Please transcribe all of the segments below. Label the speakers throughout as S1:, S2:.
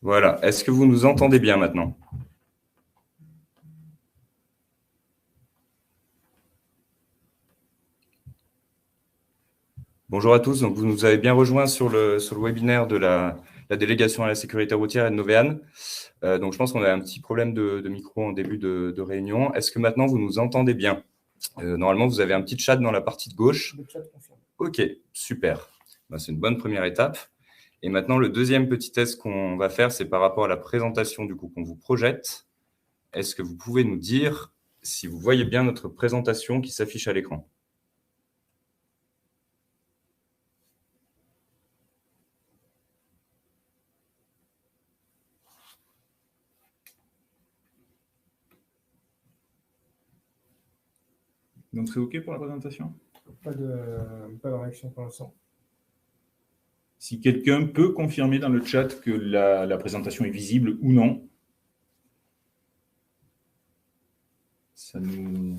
S1: Voilà. Est-ce que vous nous entendez bien maintenant? Bonjour à tous. Donc, vous nous avez bien rejoints sur le webinaire de la délégation à la sécurité routière et de Novéane. Donc, je pense qu'on a un petit problème de micro en début de réunion. Est-ce que maintenant, vous nous entendez bien? Normalement, vous avez un petit chat dans la partie de gauche.
S2: Le chat confirme.
S1: OK, super. Ben, c'est une bonne première étape. Et maintenant, le deuxième petit test qu'on va faire, c'est par rapport à la présentation du coup qu'on vous projette. Est-ce que vous pouvez nous dire si vous voyez bien notre présentation qui s'affiche à l'écran?
S3: Donc c'est OK pour la présentation?
S2: Pas de réaction pour l'instant.
S3: Si quelqu'un peut confirmer dans le chat que la présentation est visible ou non. Ça nous...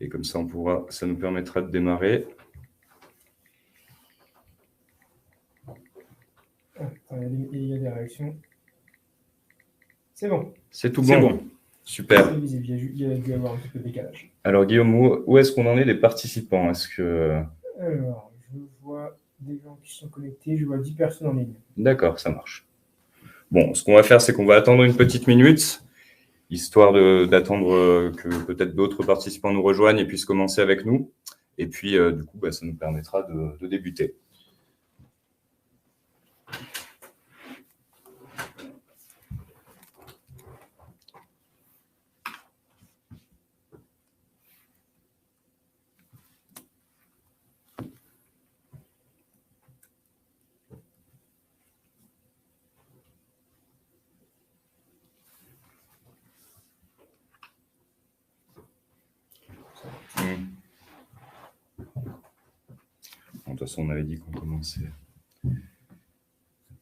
S1: Et comme ça, ça nous permettra de démarrer.
S2: Il y a des réactions. C'est bon.
S1: C'est tout
S3: C'est
S1: bon.
S3: bon.
S1: Super.
S2: C'est visible. Il y a dû avoir un petit peu de décalage.
S1: Alors Guillaume, où est-ce qu'on en est des participants?
S2: Alors, je vois des gens qui sont connectés. Je vois 10 personnes en ligne.
S1: D'accord, ça marche. Bon, ce qu'on va faire, c'est qu'on va attendre une petite minute, histoire d'attendre que peut-être d'autres participants nous rejoignent et puissent commencer avec nous. Et puis, du coup, ça nous permettra de débuter. Bon, de toute façon, on avait dit qu'on commençait.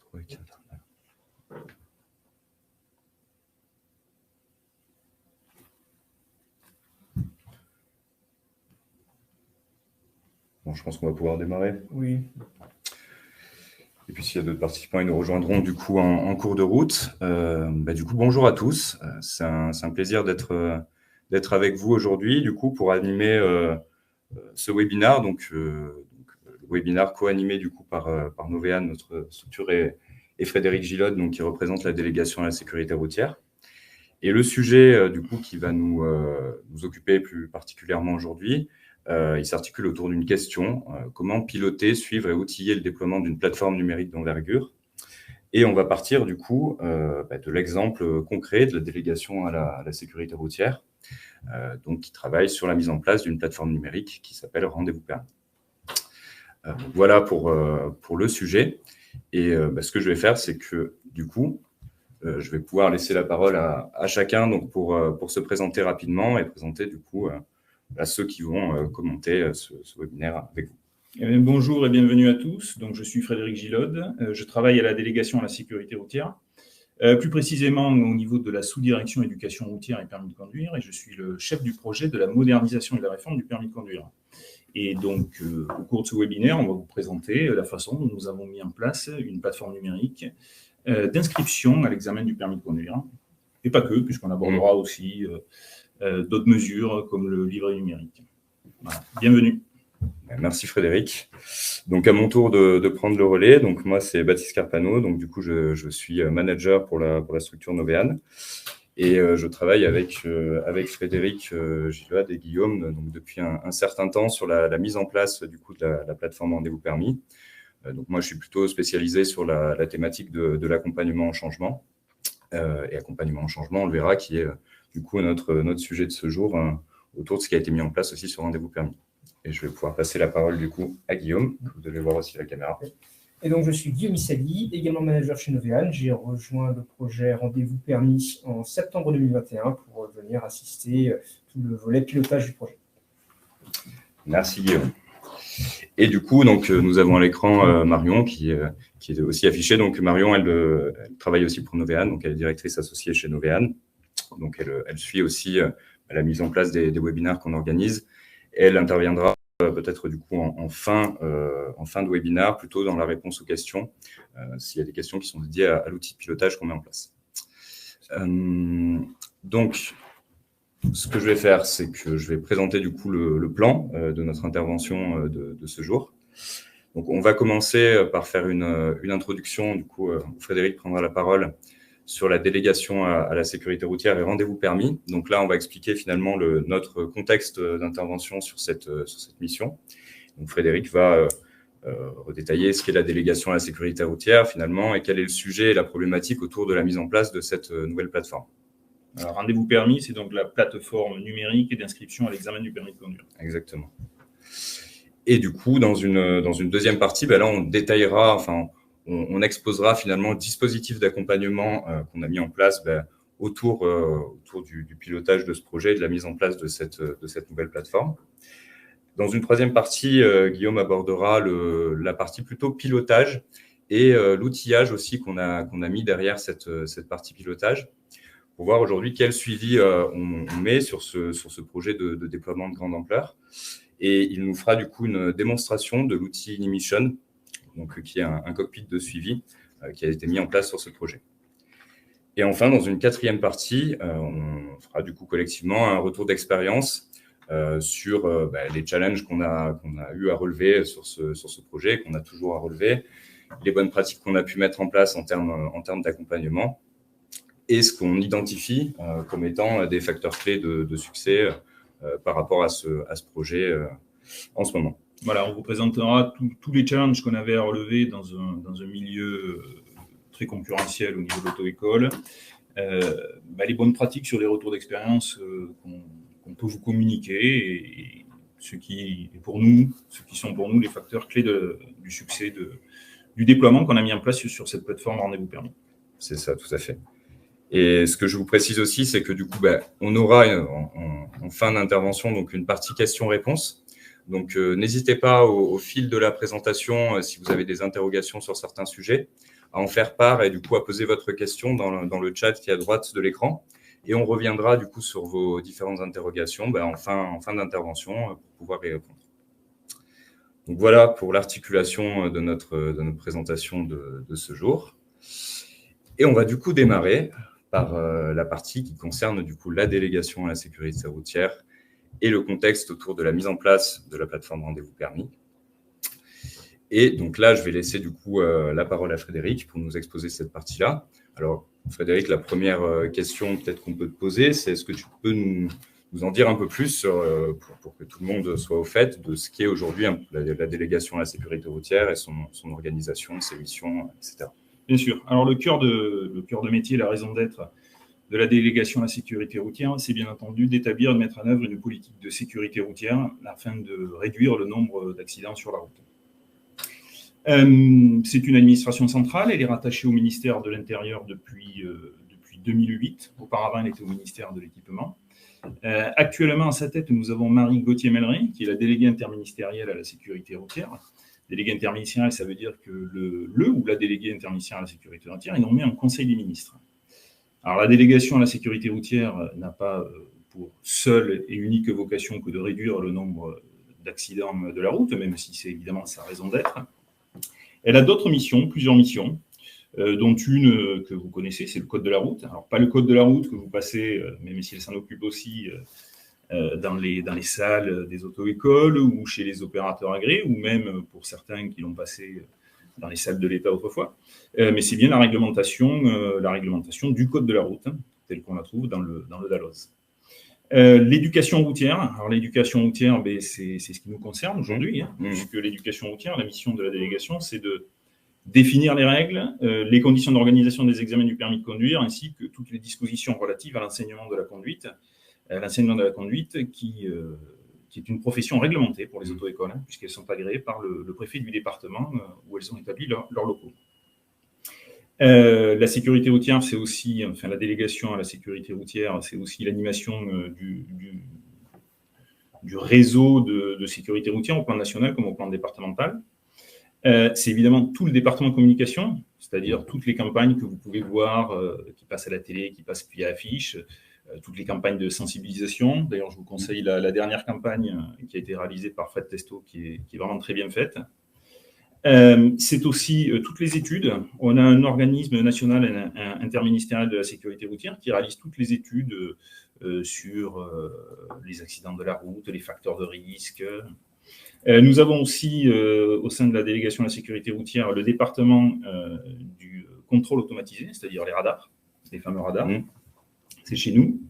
S1: 3 et 4. Bon, je pense qu'on va pouvoir démarrer.
S2: Oui.
S1: Et puis, s'il y a d'autres participants, ils nous rejoindront du coup en cours de route. Du coup, bonjour à tous. C'est un plaisir d'être avec vous aujourd'hui, du coup, pour animer ce webinaire. Donc, le webinaire co-animé du coup par Novéane, notre structure, et Frédéric Gillode, donc qui représente la délégation à la sécurité routière. Et le sujet du coup qui va nous occuper plus particulièrement aujourd'hui, il s'articule autour d'une question, comment piloter, suivre et outiller le déploiement d'une plateforme numérique d'envergure. Et on va partir du coup de l'exemple concret de la délégation à la sécurité routière, donc qui travaille sur la mise en place d'une plateforme numérique qui s'appelle Rendez-vous Permis. Voilà pour le sujet. Et ce que je vais faire, c'est que du coup, je vais pouvoir laisser la parole à chacun donc pour se présenter rapidement et présenter du coup à ceux qui vont commenter ce webinaire avec vous.
S3: Bonjour et bienvenue à tous. Donc, je suis Frédéric Gillode. Je travaille à la délégation à la sécurité routière, plus précisément au niveau de la sous-direction éducation routière et permis de conduire, et je suis le chef du projet de la modernisation et de la réforme du permis de conduire. Et donc, au cours de ce webinaire, on va vous présenter la façon dont nous avons mis en place une plateforme numérique d'inscription à l'examen du permis de conduire, et pas que, puisqu'on abordera aussi d'autres mesures comme le livret numérique. Voilà. Bienvenue.
S1: Merci Frédéric. Donc à mon tour de prendre le relais. Donc moi c'est Baptiste Carpano. Donc du coup je suis manager pour la structure Novéane et je travaille avec Frédéric Gillode et Guillaume donc depuis un certain temps sur la mise en place du coup de la plateforme Rendez-vous Permis. Donc moi je suis plutôt spécialisé sur la thématique de l'accompagnement en changement et accompagnement en changement, on le verra, qui est du coup notre sujet de ce jour autour de ce qui a été mis en place aussi sur Rendez-vous Permis. Et je vais pouvoir passer la parole du coup à Guillaume. Vous devez voir aussi la caméra.
S2: Et donc, je suis Guillaume Issali, également manager chez Novéane. J'ai rejoint le projet Rendez-vous Permis en septembre 2021 pour venir assister tout le volet pilotage du projet.
S1: Merci Guillaume. Et du coup, donc, nous avons à l'écran Marion qui est aussi affichée. Donc Marion, elle travaille aussi pour Novéane, donc elle est directrice associée chez Novéane. Donc elle suit aussi la mise en place des webinaires qu'on organise. Elle interviendra peut-être du coup en fin de webinaire, plutôt dans la réponse aux questions, s'il y a des questions qui sont dédiées à l'outil de pilotage qu'on met en place. Donc, ce que je vais faire, c'est que je vais présenter du coup le plan de notre intervention de ce jour. Donc, on va commencer par faire une introduction. Du coup, Frédéric prendra la parole sur la délégation à la sécurité routière et rendez-vous permis. Donc là, on va expliquer finalement notre contexte d'intervention sur cette mission. Donc, Frédéric va redétailler ce qu'est la délégation à la sécurité routière finalement et quel est le sujet et la problématique autour de la mise en place de cette nouvelle plateforme.
S3: Alors, rendez-vous permis, c'est donc la plateforme numérique d'inscription à l'examen du permis de conduire.
S1: Exactement. Et du coup, dans une deuxième partie, là, on détaillera, on exposera finalement le dispositif d'accompagnement qu'on a mis en place autour du pilotage de ce projet et de la mise en place de cette nouvelle plateforme. Dans une troisième partie, Guillaume abordera la partie plutôt pilotage et l'outillage aussi qu'on a mis derrière cette partie pilotage pour voir aujourd'hui quel suivi on met sur ce projet de déploiement de grande ampleur. Et il nous fera du coup une démonstration de l'outil Inimission, donc qui est un cockpit de suivi qui a été mis en place sur ce projet. Et enfin, dans une quatrième partie, on fera du coup collectivement un retour d'expérience sur les challenges qu'on a eu à relever sur ce projet, qu'on a toujours à relever, les bonnes pratiques qu'on a pu mettre en place en termes d'accompagnement et ce qu'on identifie comme étant des facteurs clés de succès par rapport à ce projet en ce moment.
S3: Voilà, on vous présentera tous les challenges qu'on avait à relever dans un milieu très concurrentiel au niveau de l'auto-école, les bonnes pratiques sur les retours d'expérience qu'on peut vous communiquer et ce qui sont pour nous les facteurs clés du succès du déploiement qu'on a mis en place sur cette plateforme Rendez-vous Permis.
S1: C'est ça, tout à fait. Et ce que je vous précise aussi, c'est que du coup, on aura en fin d'intervention donc une partie questions-réponses. Donc, n'hésitez pas au fil de la présentation, si vous avez des interrogations sur certains sujets, à en faire part et du coup à poser votre question dans le chat qui est à droite de l'écran. Et on reviendra du coup sur vos différentes interrogations en fin d'intervention pour pouvoir y répondre. Donc voilà pour l'articulation de notre présentation de ce jour. Et on va du coup démarrer par la partie qui concerne du coup la délégation à la sécurité routière et le contexte autour de la mise en place de la plateforme Rendez-vous Permis. Et donc là, je vais laisser du coup la parole à Frédéric pour nous exposer cette partie-là. Alors, Frédéric, la première question peut-être qu'on peut te poser, c'est est-ce que tu peux nous en dire un peu plus pour que tout le monde soit au fait de ce qu'est aujourd'hui la délégation à la sécurité routière et son organisation, ses missions, etc.
S3: Bien sûr. Alors, le cœur de métier, la raison d'être de la délégation à la sécurité routière, c'est bien entendu d'établir et de mettre en œuvre une politique de sécurité routière afin de réduire le nombre d'accidents sur la route. C'est une administration centrale, elle est rattachée au ministère de l'Intérieur depuis 2008. Auparavant, elle était au ministère de l'Équipement. Actuellement, à sa tête, nous avons Marie Gauthier-Mellery, qui est la déléguée interministérielle à la sécurité routière. Déléguée interministérielle, ça veut dire que le ou la déléguée interministérielle à la sécurité routière est nommée en Conseil des ministres. Alors, la délégation à la sécurité routière n'a pas pour seule et unique vocation que de réduire le nombre d'accidents de la route, même si c'est évidemment sa raison d'être. Elle a d'autres missions, plusieurs missions, dont une que vous connaissez, c'est le code de la route. Alors, pas le code de la route que vous passez, même si elle s'en occupe aussi dans les salles des auto-écoles ou chez les opérateurs agréés, ou même pour certains qui l'ont passé dans les salles de l'État autrefois. Mais c'est bien la réglementation du code de la route, telle qu'on la trouve dans le DALOS. L'éducation routière. Alors, l'éducation routière, c'est ce qui nous concerne aujourd'hui, puisque l'éducation routière, la mission de la délégation, c'est de définir les règles, les conditions d'organisation des examens du permis de conduire, ainsi que toutes les dispositions relatives à l'enseignement de la conduite. L'enseignement de la conduite qui est une profession réglementée pour les auto-écoles, puisqu'elles sont agréées par le préfet du département où elles ont établi leurs locaux. La sécurité routière, c'est aussi, la délégation à la sécurité routière, c'est aussi l'animation du réseau de sécurité routière au plan national comme au plan départemental. C'est évidemment tout le département de communication, c'est-à-dire toutes les campagnes que vous pouvez voir qui passent à la télé, qui passent via affiche, toutes les campagnes de sensibilisation. D'ailleurs, je vous conseille la dernière campagne qui a été réalisée par Fred Testo, qui est vraiment très bien faite. C'est aussi toutes les études. On a un organisme national interministériel de la sécurité routière qui réalise toutes les études sur les accidents de la route, les facteurs de risque. Nous avons aussi, au sein de la délégation à la sécurité routière, le département du contrôle automatisé, c'est-à-dire les radars, les fameux radars. C'est chez nous.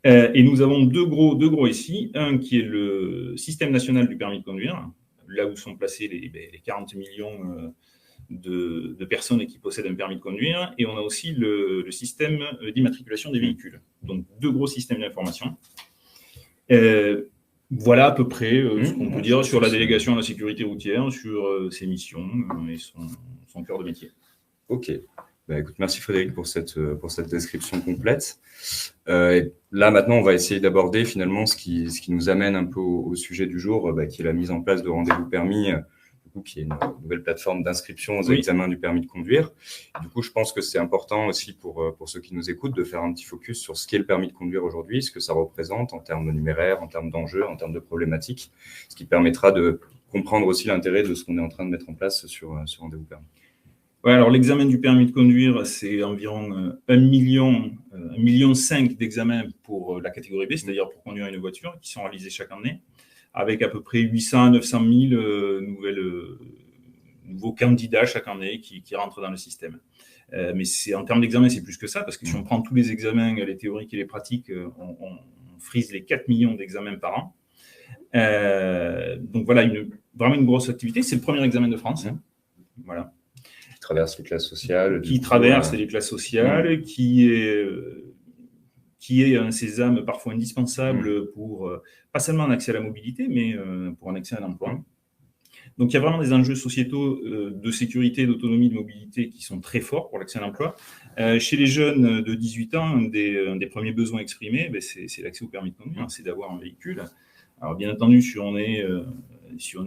S3: Et nous avons deux gros ici. Un qui est le système national du permis de conduire, là où sont placés les 40 millions de personnes qui possèdent un permis de conduire. Et on a aussi le système d'immatriculation des véhicules. Donc, deux gros systèmes d'information. Voilà à peu près ce qu'on peut dire sur la délégation à la sécurité routière, sur ses missions et son cœur de métier.
S1: Ok. Bah, écoute, merci Frédéric pour cette description complète. Là, maintenant, on va essayer d'aborder finalement ce qui nous amène un peu au sujet du jour, qui est la mise en place de Rendez-vous Permis, du coup, qui est une nouvelle plateforme d'inscription aux examens du permis de conduire. Du coup, je pense que c'est important aussi pour ceux qui nous écoutent de faire un petit focus sur ce qu'est le permis de conduire aujourd'hui, ce que ça représente en termes numéraires, en termes d'enjeux, en termes de problématiques, ce qui permettra de comprendre aussi l'intérêt de ce qu'on est en train de mettre en place sur Rendez-vous Permis.
S3: Ouais, alors l'examen du permis de conduire, c'est environ 1,5 million d'examens pour la catégorie B, c'est-à-dire pour conduire une voiture, qui sont réalisés chaque année, avec à peu près 800 à 900 000 nouveaux candidats chaque année qui rentrent dans le système. Mais en termes d'examen, c'est plus que ça, parce que si on prend tous les examens, les théoriques et les pratiques, on frise les 4 millions d'examens par an. Donc voilà, vraiment une grosse activité. C'est le premier examen de France. Voilà.
S1: Traverse les classes sociales.
S3: Qui traverse les classes sociales, qui est un sésame parfois indispensable pour, pas seulement un accès à la mobilité, mais pour un accès à l'emploi. Donc il y a vraiment des enjeux sociétaux de sécurité, d'autonomie, de mobilité qui sont très forts pour l'accès à l'emploi. Chez les jeunes de 18 ans, un des premiers besoins exprimés, c'est l'accès au permis de conduire, c'est d'avoir un véhicule. Alors bien entendu, si on est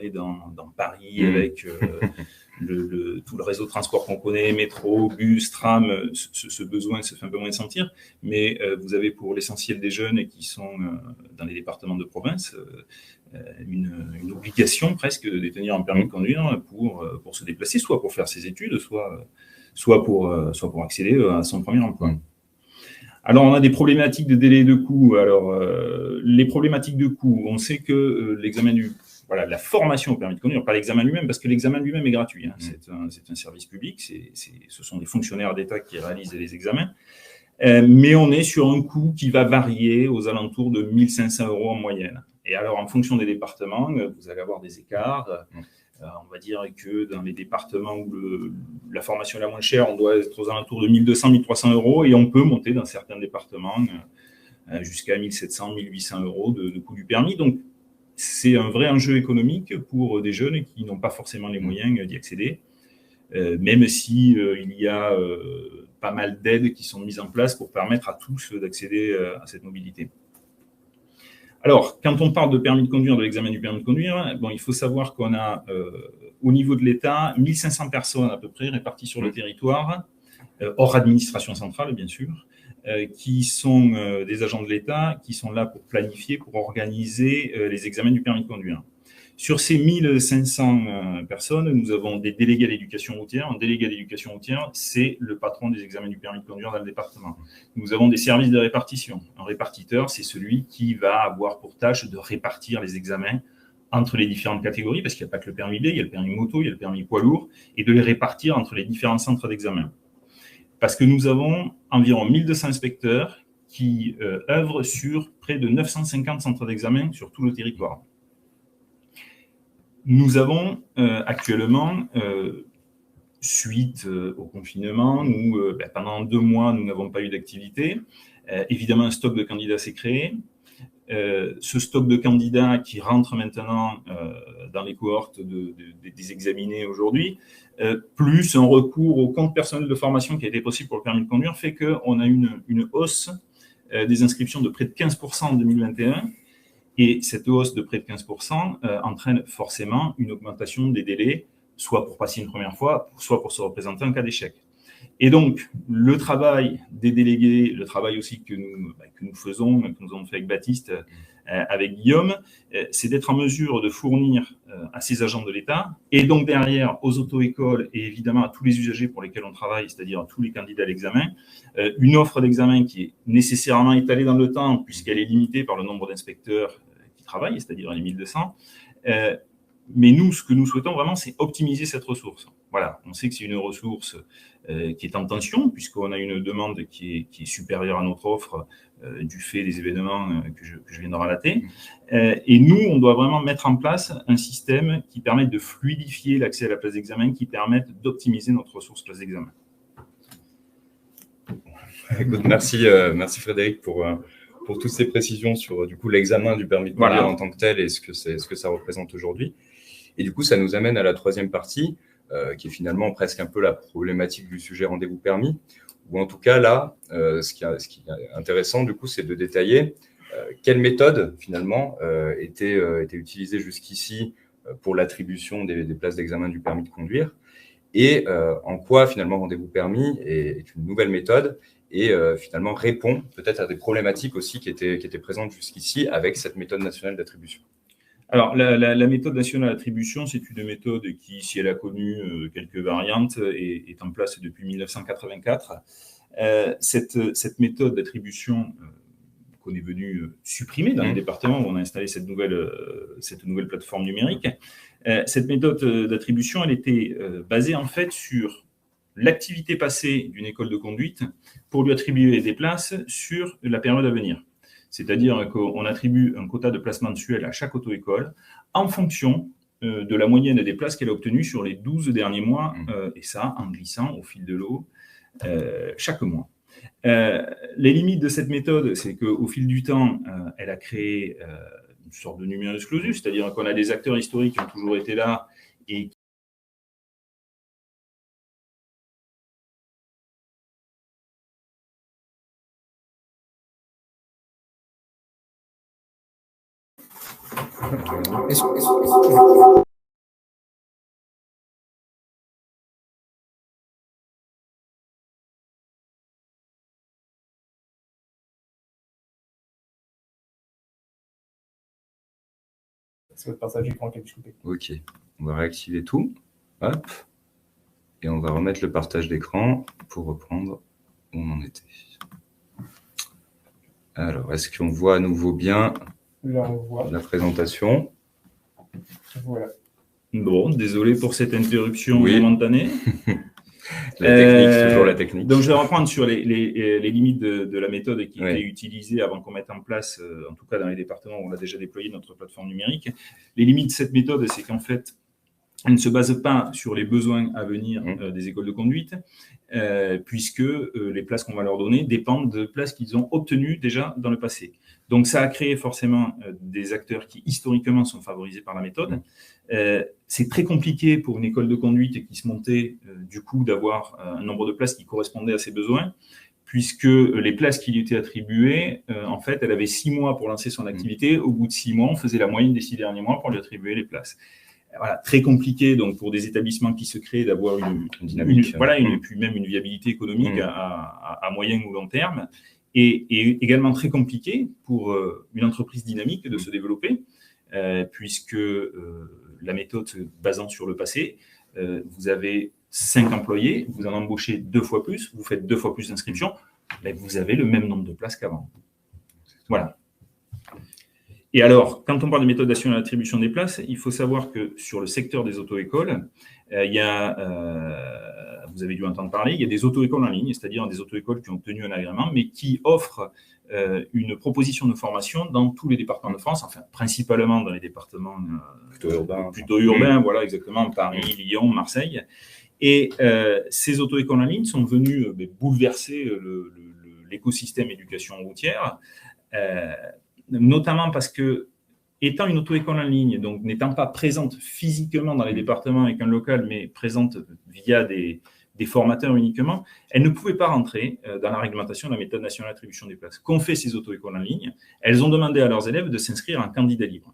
S3: dans Paris avec tout le réseau de transport qu'on connaît, métro, bus, tram, ce besoin se fait un peu moins sentir. Mais vous avez pour l'essentiel des jeunes qui sont dans les départements de province une obligation presque de détenir un permis de conduire pour se déplacer, soit pour faire ses études, soit pour accéder à son premier emploi. Alors, on a des problématiques de délai et de coût. Alors, les problématiques de coût, on sait que la formation au permis de conduire, pas l'examen lui-même, parce que l'examen lui-même est gratuit. C'est un service public, ce sont des fonctionnaires d'État qui réalisent les examens. Mais on est sur un coût qui va varier aux alentours de 1 500 € en moyenne. Et alors, en fonction des départements, vous allez avoir des écarts. On va dire que dans les départements où la formation est la moins chère, on doit être aux alentours de 1 200, 1 300 € et on peut monter dans certains départements jusqu'à 1 700, 1 800 € de coût du permis. Donc, c'est un vrai enjeu économique pour des jeunes qui n'ont pas forcément les moyens d'y accéder, même si il y a pas mal d'aides qui sont mises en place pour permettre à tous d'accéder à cette mobilité. Alors, quand on parle de permis de conduire, de l'examen du permis de conduire, il faut savoir qu'on a, au niveau de l'État, 1 500 personnes à peu près réparties sur le territoire, hors administration centrale, bien sûr, qui sont des agents de l'État, qui sont là pour planifier, pour organiser les examens du permis de conduire. Sur ces 1 500 personnes, nous avons des délégués à l'éducation routière. Un délégué à l'éducation routière, c'est le patron des examens du permis de conduire dans le département. Nous avons des services de répartition. Un répartiteur, c'est celui qui va avoir pour tâche de répartir les examens entre les différentes catégories, parce qu'il n'y a pas que le permis B, il y a le permis moto, il y a le permis poids lourd, et de les répartir entre les différents centres d'examen. Parce que nous avons environ 1 200 inspecteurs qui œuvrent sur près de 950 centres d'examen sur tout le territoire. Nous avons actuellement, suite au confinement, pendant 2 mois, nous n'avons pas eu d'activité. Évidemment, un stock de candidats s'est créé. Ce stock de candidats qui rentre maintenant dans les cohortes des examinés aujourd'hui, plus un recours au compte personnel de formation qui a été possible pour le permis de conduire, fait qu'on a une hausse des inscriptions de près de 15% en 2021. Et cette hausse de près de 15% entraîne forcément une augmentation des délais, soit pour passer une première fois, soit pour se représenter en cas d'échec. Et donc, le travail des délégués, le travail aussi que nous faisons, que nous avons fait avec Baptiste, avec Guillaume, c'est d'être en mesure de fournir à ces agents de l'État, et donc derrière aux auto-écoles et évidemment à tous les usagers pour lesquels on travaille, c'est-à-dire à tous les candidats à l'examen, une offre d'examen qui est nécessairement étalée dans le temps, puisqu'elle est limitée par le nombre d'inspecteurs qui travaillent, c'est-à-dire les 1200. Mais nous, ce que nous souhaitons vraiment, c'est optimiser cette ressource. Voilà, on sait que c'est une ressource qui est en tension, puisqu'on a une demande qui est supérieure à notre offre du fait des événements que je viens de relater. Et nous, on doit vraiment mettre en place un système qui permette de fluidifier l'accès à la place d'examen, qui permette d'optimiser notre ressource place d'examen.
S1: Merci Frédéric pour toutes ces précisions sur du coup l'examen du permis de conduire en tant que tel et ce que ça représente aujourd'hui. Et du coup, ça nous amène à la troisième partie, qui est finalement presque un peu la problématique du sujet rendez-vous permis, ou en tout cas là, ce qui est intéressant du coup, c'est de détailler quelle méthode finalement était utilisée jusqu'ici pour l'attribution des places d'examen du permis de conduire, et en quoi finalement rendez-vous permis est une nouvelle méthode et finalement répond peut-être à des problématiques aussi qui étaient présentes jusqu'ici avec cette méthode nationale d'attribution.
S3: Alors, la méthode nationale d'attribution, c'est une méthode qui, si elle a connu quelques variantes, est en place depuis 1984. Cette méthode d'attribution qu'on est venu supprimer dans les départements où on a installé cette nouvelle plateforme numérique, cette méthode d'attribution, elle était basée en fait sur l'activité passée d'une école de conduite pour lui attribuer des places sur la période à venir. C'est-à-dire qu'on attribue un quota de places mensuel à chaque auto-école en fonction de la moyenne des places qu'elle a obtenues sur les 12 derniers mois, et ça en glissant au fil de l'eau chaque mois. Les limites de cette méthode, c'est qu'au fil du temps, elle a créé une sorte de numerus clausus, c'est-à-dire qu'on a des acteurs historiques qui ont toujours été là et
S2: C'est votre partage d'écran qui a discuté.
S1: Ok, on va réactiver tout. Hop. Et on va remettre le partage d'écran pour reprendre où on en était. Alors, est-ce qu'on voit à nouveau bien
S2: Là, on voit
S1: la présentation?
S2: Voilà.
S3: Bon, désolé pour cette interruption momentanée.
S1: La technique, toujours la technique.
S3: Donc, je vais reprendre sur les limites de la méthode qui était utilisée avant qu'on mette en place, en tout cas dans les départements où on a déjà déployé notre plateforme numérique. Les limites de cette méthode, c'est qu'en fait, elle ne se base pas sur les besoins à venir des écoles de conduite, puisque les places qu'on va leur donner dépendent de places qu'ils ont obtenues déjà dans le passé. Donc, ça a créé forcément des acteurs qui, historiquement, sont favorisés par la méthode. C'est très compliqué pour une école de conduite qui se montait, du coup, d'avoir un nombre de places qui correspondait à ses besoins, puisque les places qui lui étaient attribuées, en fait, elle avait 6 mois pour lancer son activité. Au bout de 6 mois, on faisait la moyenne des 6 derniers mois pour lui attribuer les places. Voilà, très compliqué donc pour des établissements qui se créent d'avoir une dynamique, et puis même une viabilité économique à moyen ou long terme, et également très compliqué pour une entreprise dynamique de se développer, puisque la méthode se basant sur le passé, vous avez 5 employés, vous en embauchez 2 fois plus, vous faites 2 fois plus d'inscriptions, mais vous avez le même nombre de places qu'avant. Voilà. Et alors, quand on parle de méthode nationale d'attribution des places, il faut savoir que sur le secteur des auto-écoles, il y a, vous avez dû entendre parler, il y a des auto-écoles en ligne, c'est-à-dire des auto-écoles qui ont obtenu un agrément, mais qui offrent une proposition de formation dans tous les départements de France, enfin principalement dans les départements plutôt urbains, voilà, exactement, Paris, Lyon, Marseille. Et ces auto-écoles en ligne sont venues bouleverser l'écosystème éducation routière, notamment parce que, étant une auto-école en ligne, donc n'étant pas présente physiquement dans les départements avec un local, mais présente via des formateurs uniquement, elles ne pouvaient pas rentrer dans la réglementation de la méthode nationale d'attribution des places. Qu'ont fait ces auto-écoles en ligne? Elles ont demandé à leurs élèves de s'inscrire en candidat libre.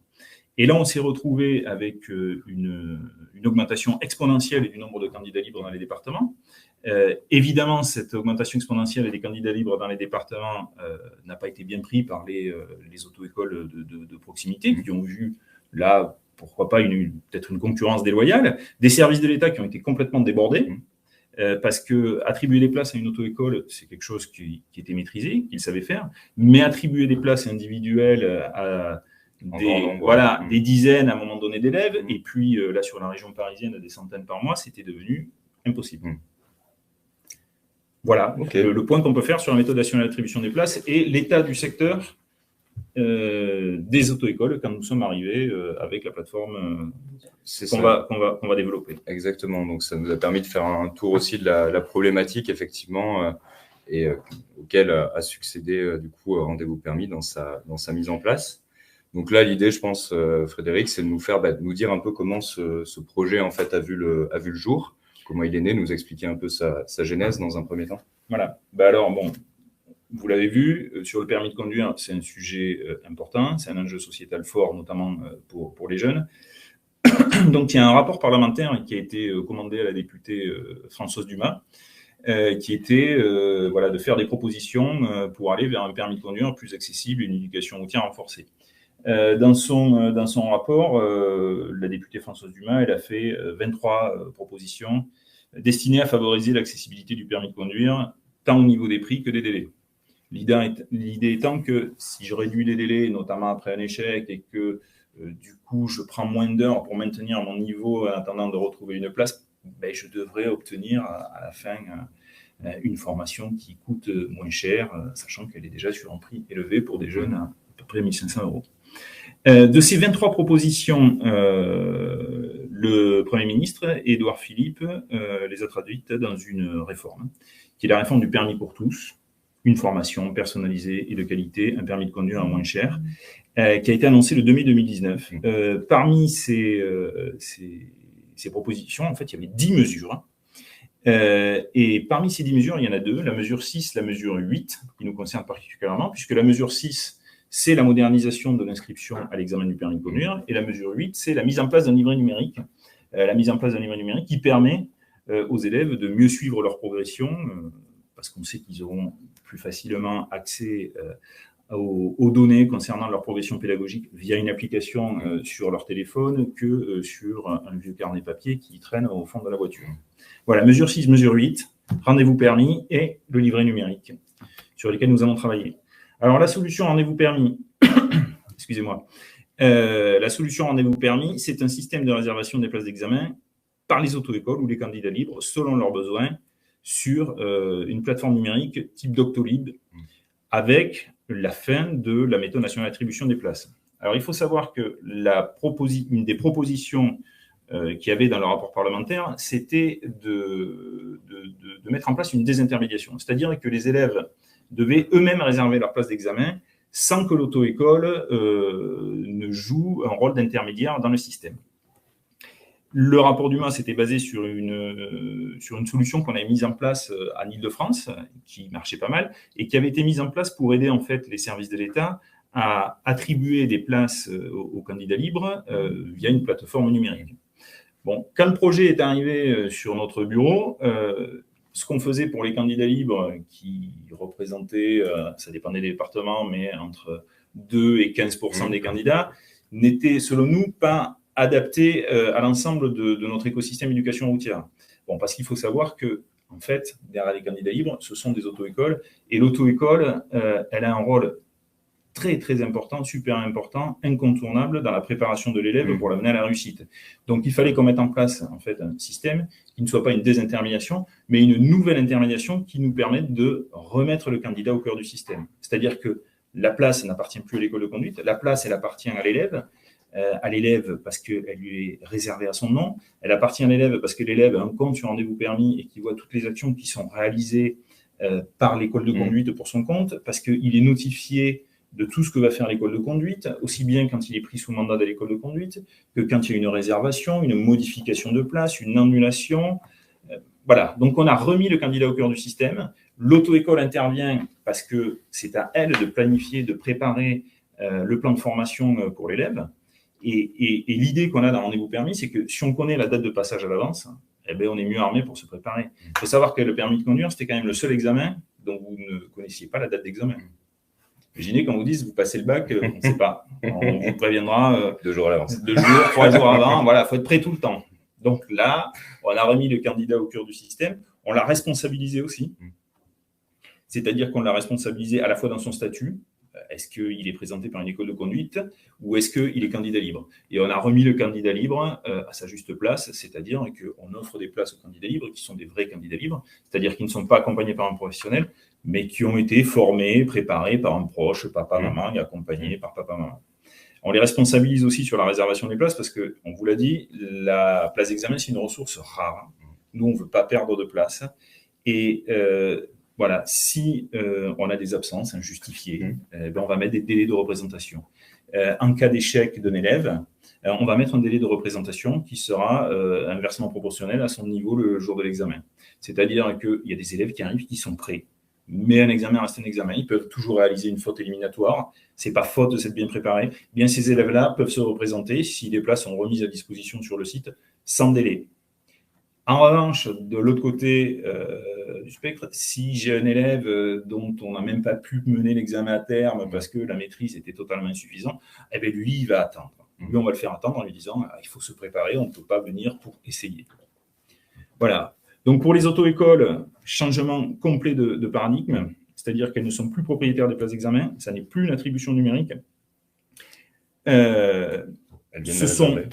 S3: Et là, on s'est retrouvé avec une augmentation exponentielle du nombre de candidats libres dans les départements, Évidemment, cette augmentation exponentielle des candidats libres dans les départements n'a pas été bien pris par les auto-écoles de proximité qui ont vu là, pourquoi pas, peut-être une concurrence déloyale, des services de l'État qui ont été complètement débordés, parce que attribuer des places à une auto-école, c'est quelque chose qui était maîtrisé, qu'ils savaient faire, mais attribuer des places individuelles à des dizaines à un moment donné d'élèves, et puis là sur la région parisienne, des centaines par mois, c'était devenu impossible. Voilà, le point qu'on peut faire sur la méthode nationale d'attribution des places et l'état du secteur des auto-écoles quand nous sommes arrivés avec la plateforme qu'on va développer.
S1: Exactement, donc ça nous a permis de faire un tour aussi de la problématique, effectivement, et auquel a succédé du coup Rendez-vous Permis dans sa mise en place. Donc là, l'idée, je pense, Frédéric, c'est de nous dire un peu comment ce projet en fait a vu le jour. Comment il est né, nous expliquer un peu sa genèse dans un premier temps.
S3: Voilà. Alors, bon, vous l'avez vu, sur le permis de conduire, c'est un sujet important, c'est un enjeu sociétal fort, notamment pour les jeunes. Donc, il y a un rapport parlementaire qui a été commandé à la députée Françoise Dumas, qui était de faire des propositions pour aller vers un permis de conduire plus accessible et une éducation routière renforcée. Dans son rapport, la députée Françoise Dumas, elle a fait 23 propositions destinées à favoriser l'accessibilité du permis de conduire, tant au niveau des prix que des délais. L'idée étant que si je réduis les délais, notamment après un échec, et que du coup je prends moins d'heures pour maintenir mon niveau en attendant de retrouver une place, je devrais obtenir à la fin une formation qui coûte moins cher, sachant qu'elle est déjà sur un prix élevé pour des jeunes à peu près 1 500 €. De ces 23 propositions, le Premier ministre, Édouard Philippe, les a traduites dans une réforme, qui est la réforme du permis pour tous, une formation personnalisée et de qualité, un permis de conduire à moins cher, qui a été annoncé le 2 mai 2019. Parmi ces propositions, en fait, il y avait 10 mesures. Et parmi ces 10 mesures, il y en a 2, la mesure 6, la mesure 8, qui nous concerne particulièrement, puisque la mesure 6, c'est la modernisation de l'inscription à l'examen du permis de conduire, et la mesure 8, c'est la mise en place d'un livret numérique. La mise en place d'un livret numérique qui permet aux élèves de mieux suivre leur progression, parce qu'on sait qu'ils auront plus facilement accès aux données concernant leur progression pédagogique via une application sur leur téléphone que sur un vieux carnet papier qui traîne au fond de la voiture. Voilà, mesure 6, mesure 8, rendez-vous permis et le livret numérique sur lesquels nous allons travailler. Alors, la solution rendez-vous permis, excusez-moi, la solution rendez-vous permis, c'est un système de réservation des places d'examen par les auto-écoles ou les candidats libres selon leurs besoins sur une plateforme numérique type Doctolib avec la fin de la méthode nationale d'attribution des places. Alors, il faut savoir que une des propositions qu'il y avait dans le rapport parlementaire, c'était de mettre en place une désintermédiation, c'est-à-dire que les élèves devaient eux-mêmes réserver leur place d'examen sans que l'auto-école ne joue un rôle d'intermédiaire dans le système. Le rapport Dumas s'était basé sur une solution qu'on avait mise en place en Île-de-France, qui marchait pas mal, et qui avait été mise en place pour aider en fait les services de l'État à attribuer des places aux candidats libres via une plateforme numérique. Bon, quand le projet est arrivé sur notre bureau, ce qu'on faisait pour les candidats libres, qui représentaient, ça dépendait des départements, mais entre 2 et 15% des candidats, n'était, selon nous, pas adapté à l'ensemble de notre écosystème d'éducation routière. Bon, parce qu'il faut savoir que, en fait, derrière les candidats libres, ce sont des auto-écoles, et l'auto-école, elle a un rôle très, très important, super important, incontournable dans la préparation de l'élève pour l'amener à la réussite. Donc, il fallait qu'on mette en place, en fait, un système qui ne soit pas une désintermédiation, mais une nouvelle intermédiation qui nous permette de remettre le candidat au cœur du système. C'est-à-dire que la place n'appartient plus à l'école de conduite, la place, elle appartient à l'élève parce qu'elle lui est réservée à son nom, elle appartient à l'élève parce que l'élève a un compte sur rendez-vous permis et qui voit toutes les actions qui sont réalisées par l'école de conduite pour son compte, parce qu'il est notifié de tout ce que va faire l'école de conduite, aussi bien quand il est pris sous mandat de l'école de conduite, que quand il y a une réservation, une modification de place, une annulation. Voilà, donc on a remis le candidat au cœur du système. L'auto-école intervient parce que c'est à elle de planifier, de préparer le plan de formation pour l'élève. Et l'idée qu'on a dans Rendez-vous Permis, c'est que si on connaît la date de passage à l'avance, eh ben, on est mieux armé pour se préparer. Il faut savoir que le permis de conduire, c'était quand même le seul examen dont vous ne connaissiez pas la date d'examen. Imaginez quand vous dites vous passez le bac, on ne sait pas. On vous préviendra
S1: 2 jours à l'avance.
S3: 2 jours, 3 jours avant. Voilà, il faut être prêt tout le temps. Donc là, on a remis le candidat au cœur du système. On l'a responsabilisé aussi. C'est-à-dire qu'on l'a responsabilisé à la fois dans son statut. Est-ce qu'il est présenté par une école de conduite ou est-ce qu'il est candidat libre? Et on a remis le candidat libre à sa juste place, c'est-à-dire qu'on offre des places aux candidats libres qui sont des vrais candidats libres, c'est-à-dire qui ne sont pas accompagnés par un professionnel, mais qui ont été formés, préparés par un proche, papa, maman, et accompagnés par papa, maman. On les responsabilise aussi sur la réservation des places parce qu'on vous l'a dit, la place d'examen, c'est une ressource rare. Nous, on ne veut pas perdre de place. Et voilà, si on a des absences injustifiées, ben on va mettre des délais de représentation. En cas d'échec d'un élève, on va mettre un délai de représentation qui sera inversement proportionnel à son niveau le jour de l'examen. C'est-à-dire qu'il y a des élèves qui arrivent qui sont prêts, mais un examen reste un examen. Ils peuvent toujours réaliser une faute éliminatoire. C'est pas faute de s'être bien préparé. Bien, ces élèves-là peuvent se représenter si les places sont remises à disposition sur le site sans délai. En revanche, de l'autre côté du spectre, si j'ai un élève dont on n'a même pas pu mener l'examen à terme parce que la maîtrise était totalement insuffisante, eh bien lui, il va attendre. Lui, on va le faire attendre en lui disant il faut se préparer, on ne peut pas venir pour essayer. Voilà. Donc pour les auto-écoles, changement complet de paradigme, c'est-à-dire qu'elles ne sont plus propriétaires des places d'examen, ça n'est plus une attribution numérique.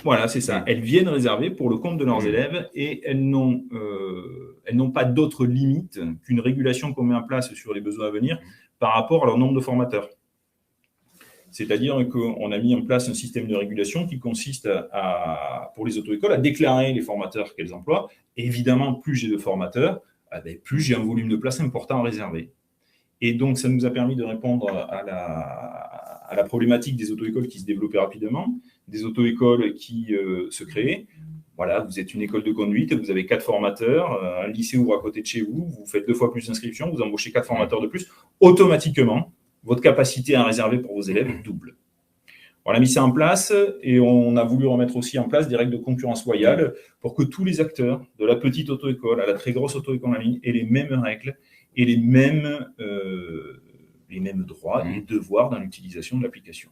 S3: Voilà, c'est ça. Elles viennent réserver pour le compte de leurs élèves et elles n'ont pas d'autre limite qu'une régulation qu'on met en place sur les besoins à venir par rapport à leur nombre de formateurs. C'est-à-dire qu'on a mis en place un système de régulation qui consiste pour les auto-écoles à déclarer les formateurs qu'elles emploient. Et évidemment, plus j'ai de formateurs, plus j'ai un volume de places important à réserver. Et donc, ça nous a permis de répondre à la problématique des auto-écoles qui se développaient rapidement, des auto-écoles qui se créaient. Voilà, vous êtes une école de conduite, vous avez 4 formateurs, un lycée ouvre à côté de chez vous, vous faites 2 fois plus d'inscriptions, vous embauchez 4 formateurs de plus, automatiquement, votre capacité à réserver pour vos élèves double. On a mis ça en place et on a voulu remettre aussi en place des règles de concurrence loyale pour que tous les acteurs, de la petite auto-école à la très grosse auto-école en ligne, aient les mêmes règles et les mêmes droits et devoirs dans l'utilisation de l'application.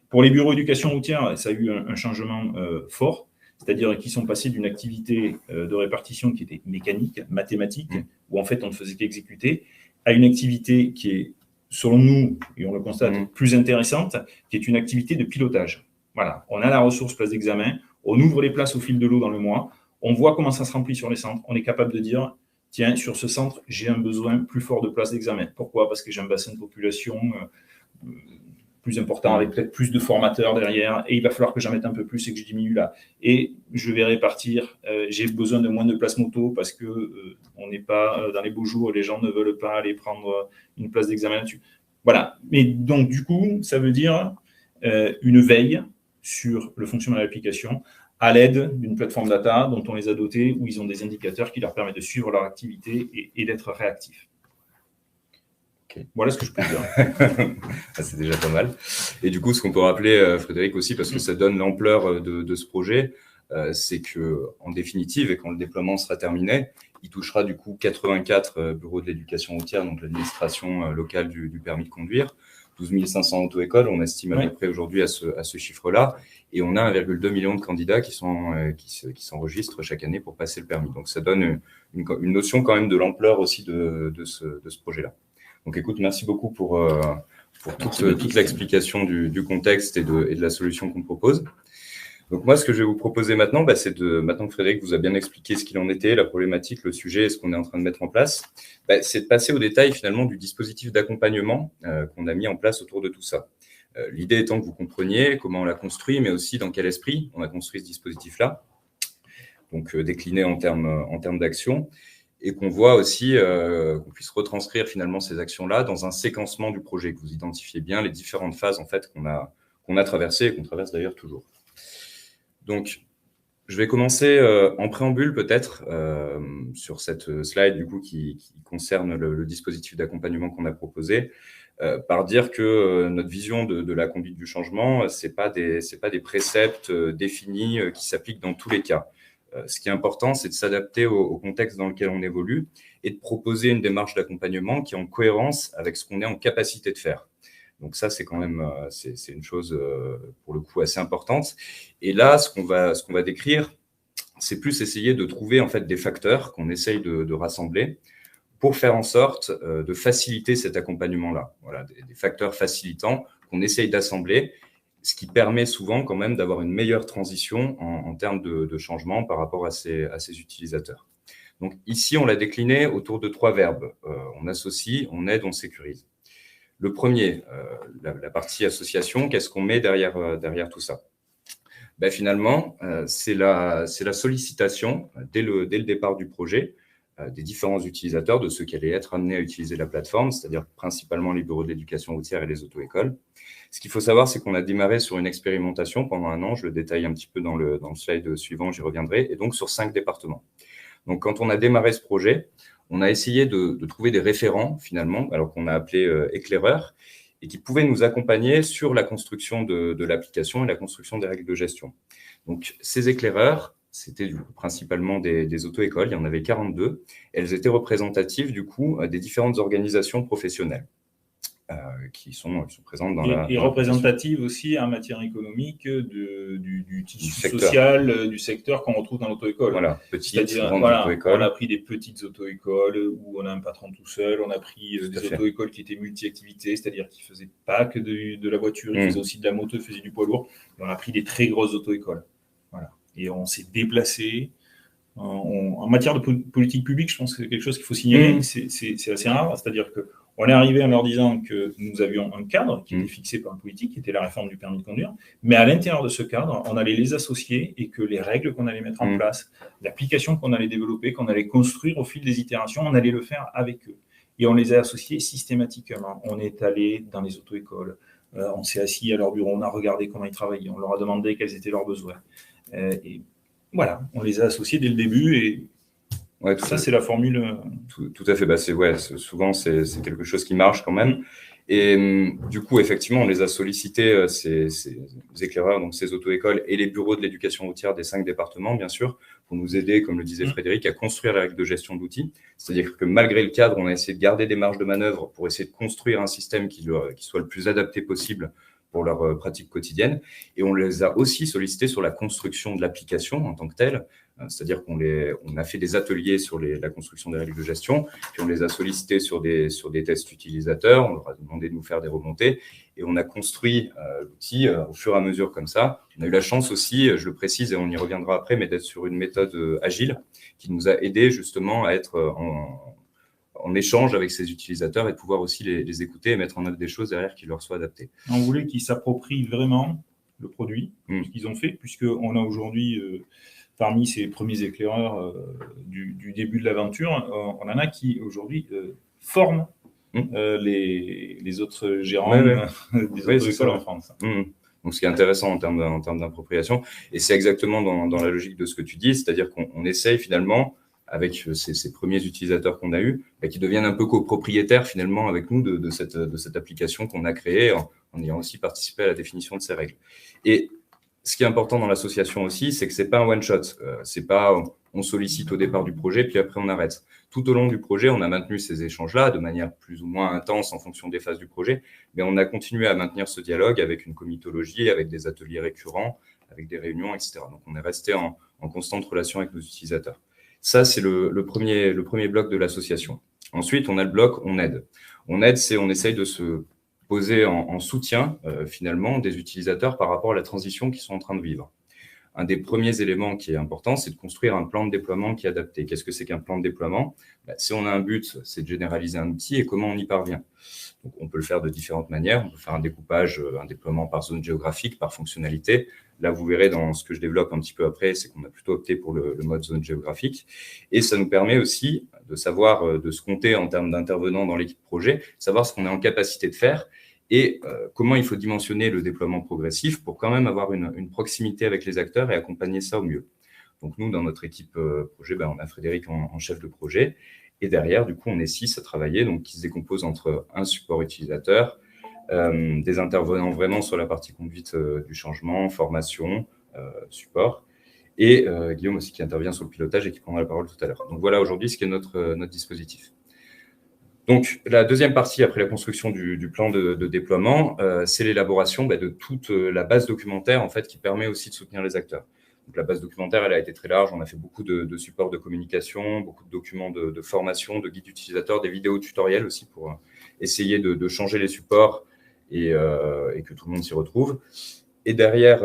S3: Pour les bureaux d'éducation routière, ça a eu un changement fort, c'est-à-dire qu'ils sont passés d'une activité de répartition qui était mécanique, mathématique, où en fait on ne faisait qu'exécuter, à une activité qui est, selon nous, et on le constate, plus intéressante, qui est une activité de pilotage. Voilà, on a la ressource place d'examen, on ouvre les places au fil de l'eau dans le mois, on voit comment ça se remplit sur les centres, on est capable de dire, tiens, sur ce centre, j'ai un besoin plus fort de places d'examen. Pourquoi? Parce que j'ai un bassin de population plus important, avec peut-être plus de formateurs derrière, et il va falloir que j'en mette un peu plus et que je diminue là. Et je vais répartir, j'ai besoin de moins de places moto parce que on n'est pas dans les beaux jours et les gens ne veulent pas aller prendre une place d'examen là-dessus. Voilà. Mais donc, du coup, ça veut dire une veille sur le fonctionnement de l'application à l'aide d'une plateforme data dont on les a dotés, où ils ont des indicateurs qui leur permettent de suivre leur activité et d'être réactifs. Okay. Voilà ce que je peux dire.
S1: C'est déjà pas mal. Et du coup, ce qu'on peut rappeler, Frédéric, aussi, parce que ça donne l'ampleur de ce projet, c'est que, en définitive, et quand le déploiement sera terminé, il touchera du coup 84 bureaux de l'éducation routière, donc l'administration locale du permis de conduire, 12 500 auto-écoles, on estime à peu près aujourd'hui à ce chiffre-là, et on a 1,2 million de candidats qui s'enregistrent chaque année pour passer le permis. Donc ça donne une notion quand même de l'ampleur aussi de ce projet-là. Donc écoute, merci beaucoup pour toute l'explication du contexte et de la solution qu'on propose. Donc moi, ce que je vais vous proposer maintenant, c'est maintenant que Frédéric vous a bien expliqué ce qu'il en était, la problématique, le sujet et ce qu'on est en train de mettre en place, c'est de passer au détail finalement du dispositif d'accompagnement qu'on a mis en place autour de tout ça. L'idée étant que vous compreniez comment on l'a construit, mais aussi dans quel esprit on a construit ce dispositif-là, donc décliné en termes d'action, et qu'on voit aussi qu'on puisse retranscrire finalement ces actions-là dans un séquencement du projet, que vous identifiez bien les différentes phases en fait qu'on a traversées et qu'on traverse d'ailleurs toujours. Donc, je vais commencer en préambule peut-être sur cette slide du coup qui concerne le dispositif d'accompagnement qu'on a proposé, par dire que notre vision de la conduite du changement, c'est pas des préceptes définis qui s'appliquent dans tous les cas. Ce qui est important, c'est de s'adapter au contexte dans lequel on évolue et de proposer une démarche d'accompagnement qui est en cohérence avec ce qu'on est en capacité de faire. Donc ça, c'est quand même c'est une chose, pour le coup, assez importante. Et là, ce qu'on va décrire, c'est plus essayer de trouver en fait des facteurs qu'on essaye de rassembler pour faire en sorte de faciliter cet accompagnement-là. Voilà, des facteurs facilitants qu'on essaye d'assembler, ce qui permet souvent quand même d'avoir une meilleure transition en termes de changement par rapport à ces utilisateurs. Donc ici, on l'a décliné autour de 3 verbes. On associe, on aide, on sécurise. Le premier, la partie association, qu'est-ce qu'on met derrière tout ça? Finalement, c'est la sollicitation dès le départ du projet des différents utilisateurs, de ceux qui allaient être amenés à utiliser la plateforme, c'est-à-dire principalement les bureaux d'éducation routière et les auto-écoles. Ce qu'il faut savoir, c'est qu'on a démarré sur une expérimentation pendant 1 an, je le détaille un petit peu dans le slide suivant, j'y reviendrai, et donc sur 5 départements. Donc quand on a démarré ce projet, on a essayé de trouver des référents finalement, alors qu'on a appelé éclaireurs, et qui pouvaient nous accompagner sur la construction de l'application et la construction des règles de gestion. Donc ces éclaireurs, c'était principalement des auto-écoles, il y en avait 42. Elles étaient représentatives du coup des différentes organisations professionnelles qui sont présentes dans
S3: et représentatives aussi en matière économique du tissu social, du secteur qu'on retrouve dans l'auto-école.
S1: Voilà, petites, grandes auto-écoles.
S3: On a pris des petites auto-écoles où on a un patron tout seul, on a pris des auto-écoles qui étaient multi-activités, c'est-à-dire qui ne faisaient pas que de la voiture, ils faisaient aussi de la moto, ils faisaient du poids lourd. Et on a pris des très grosses auto-écoles. Voilà. Et on s'est déplacé. En matière de politique publique, je pense que c'est quelque chose qu'il faut signaler, c'est assez rare, c'est-à-dire qu'on est arrivé en leur disant que nous avions un cadre qui était fixé par un politique, qui était la réforme du permis de conduire, mais à l'intérieur de ce cadre, on allait les associer et que les règles qu'on allait mettre en place, l'application qu'on allait développer, qu'on allait construire au fil des itérations, on allait le faire avec eux. Et on les a associés systématiquement. On est allé dans les auto-écoles, on s'est assis à leur bureau, on a regardé comment ils travaillaient, on leur a demandé quels étaient leurs besoins. Et voilà, on les a associés dès le début et ouais, ça, c'est la formule.
S1: Tout à fait. Souvent, c'est quelque chose qui marche quand même. Et du coup, effectivement, on les a sollicités, ces éclaireurs, donc ces auto-écoles et les bureaux de l'éducation routière des 5 départements, bien sûr, pour nous aider, comme le disait Frédéric, à construire la règle de gestion d'outils. C'est-à-dire que malgré le cadre, on a essayé de garder des marges de manœuvre pour essayer de construire un système qui soit le plus adapté possible pour leur pratique quotidienne. Et on les a aussi sollicités sur la construction de l'application en tant que telle. C'est-à-dire qu'on a fait des ateliers sur la construction des règles de gestion, puis on les a sollicités sur des tests utilisateurs, on leur a demandé de nous faire des remontées, et on a construit l'outil au fur et à mesure comme ça. On a eu la chance aussi, je le précise et on y reviendra après, mais d'être sur une méthode agile qui nous a aidé justement à être en échange avec ces utilisateurs et de pouvoir aussi les écouter et mettre en œuvre des choses derrière qui leur soient adaptées.
S3: On voulait qu'ils s'approprient vraiment le produit, ce qu'ils ont fait, puisqu'on a aujourd'hui, parmi ces premiers éclaireurs du début de l'aventure, on en a qui aujourd'hui forment les autres gérants des autres écoles en France.
S1: Donc, ce qui est intéressant en termes d'appropriation, et c'est exactement dans la logique de ce que tu dis, c'est-à-dire qu'on essaye finalement, avec ces premiers utilisateurs qu'on a eus, qui deviennent un peu copropriétaires finalement avec nous de cette application qu'on a créée en ayant aussi participé à la définition de ces règles. Et ce qui est important dans l'association aussi, c'est que c'est pas un one-shot. C'est pas on sollicite au départ du projet, puis après on arrête. Tout au long du projet, on a maintenu ces échanges-là de manière plus ou moins intense en fonction des phases du projet, mais on a continué à maintenir ce dialogue avec une comitologie, avec des ateliers récurrents, avec des réunions, etc. Donc on est resté en constante relation avec nos utilisateurs. Ça, c'est le premier bloc de l'association. Ensuite, on a le bloc on aide. On aide, c'est on essaye de se poser en soutien, finalement, des utilisateurs par rapport à la transition qu'ils sont en train de vivre. Un des premiers éléments qui est important, c'est de construire un plan de déploiement qui est adapté. Qu'est-ce que c'est qu'un plan de déploiement ? Si on a un but, c'est de généraliser un outil et comment on y parvient. Donc, on peut le faire de différentes manières. On peut faire un découpage, un déploiement par zone géographique, par fonctionnalité. Là, vous verrez dans ce que je développe un petit peu après, c'est qu'on a plutôt opté pour le mode zone géographique. Et ça nous permet aussi de savoir, de se compter en termes d'intervenants dans l'équipe projet, savoir ce qu'on est en capacité de faire et comment il faut dimensionner le déploiement progressif pour quand même avoir une proximité avec les acteurs et accompagner ça au mieux. Donc, nous, dans notre équipe projet, on a Frédéric en chef de projet. Et derrière, du coup, on est 6 à travailler, donc qui se décompose entre un support utilisateur, des intervenants vraiment sur la partie conduite du changement, formation, support, et Guillaume aussi qui intervient sur le pilotage et qui prendra la parole tout à l'heure. Donc voilà aujourd'hui ce qu'est notre dispositif. Donc la deuxième partie après la construction du plan de déploiement, c'est l'élaboration de toute la base documentaire en fait qui permet aussi de soutenir les acteurs. Donc la base documentaire, elle a été très large, on a fait beaucoup de supports de communication, beaucoup de documents de formation, de guides utilisateurs, des vidéos tutoriels aussi pour essayer de changer les supports et que tout le monde s'y retrouve. Et derrière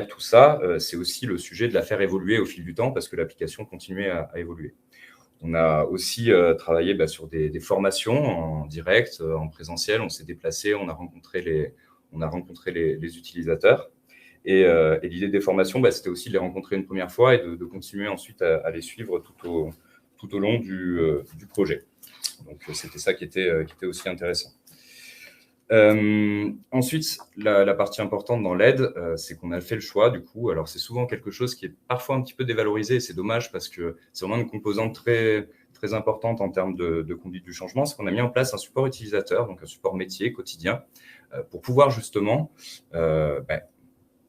S1: tout ça, c'est aussi le sujet de la faire évoluer au fil du temps parce que l'application continuait à évoluer. On a aussi travaillé sur des formations en direct, en présentiel. On s'est déplacé, on a rencontré les utilisateurs. Et l'idée des formations, c'était aussi de les rencontrer une première fois et de continuer ensuite à les suivre tout au long du projet. Donc, c'était ça qui était aussi intéressant. Ensuite, la partie importante dans l'aide, c'est qu'on a fait le choix, du coup. Alors, c'est souvent quelque chose qui est parfois un petit peu dévalorisé. C'est dommage parce que c'est vraiment une composante très, très importante en termes de conduite du changement. C'est qu'on a mis en place un support utilisateur, donc un support métier quotidien, pour pouvoir justement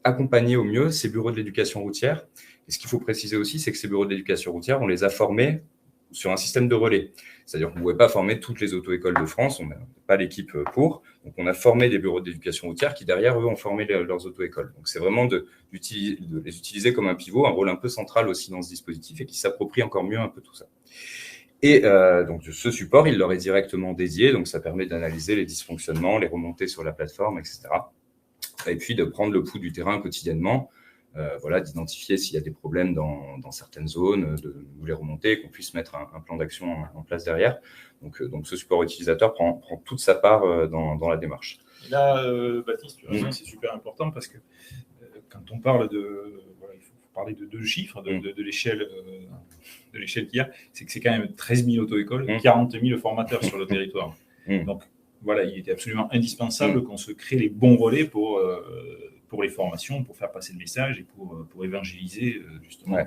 S1: accompagner au mieux ces bureaux de l'éducation routière. Et ce qu'il faut préciser aussi, c'est que ces bureaux de l'éducation routière, on les a formés sur un système de relais. C'est-à-dire qu'on ne pouvait pas former toutes les auto-écoles de France, on n'a pas l'équipe pour. Donc, on a formé des bureaux d'éducation routière qui, derrière, eux, ont formé leurs auto-écoles. Donc, c'est vraiment de les utiliser comme un pivot, un rôle un peu central aussi dans ce dispositif et qui s'approprie encore mieux un peu tout ça. Et donc, ce support, il leur est directement dédié. Donc, ça permet d'analyser les dysfonctionnements, les remontées sur la plateforme, etc. Et puis de prendre le pouls du terrain quotidiennement, d'identifier s'il y a des problèmes dans certaines zones, de nous les remonter, qu'on puisse mettre un plan d'action en place derrière. Donc ce support utilisateur prend toute sa part dans la démarche.
S3: Et là, Baptiste, tu as raison, c'est super important parce que quand on parle il faut parler de deux chiffres, de l'échelle qu'il y a, c'est que c'est quand même 13 000 auto-écoles, 40 000 formateurs sur le territoire. Donc, voilà, il était absolument indispensable qu'on se crée les bons relais pour les formations, pour faire passer le message et pour évangéliser justement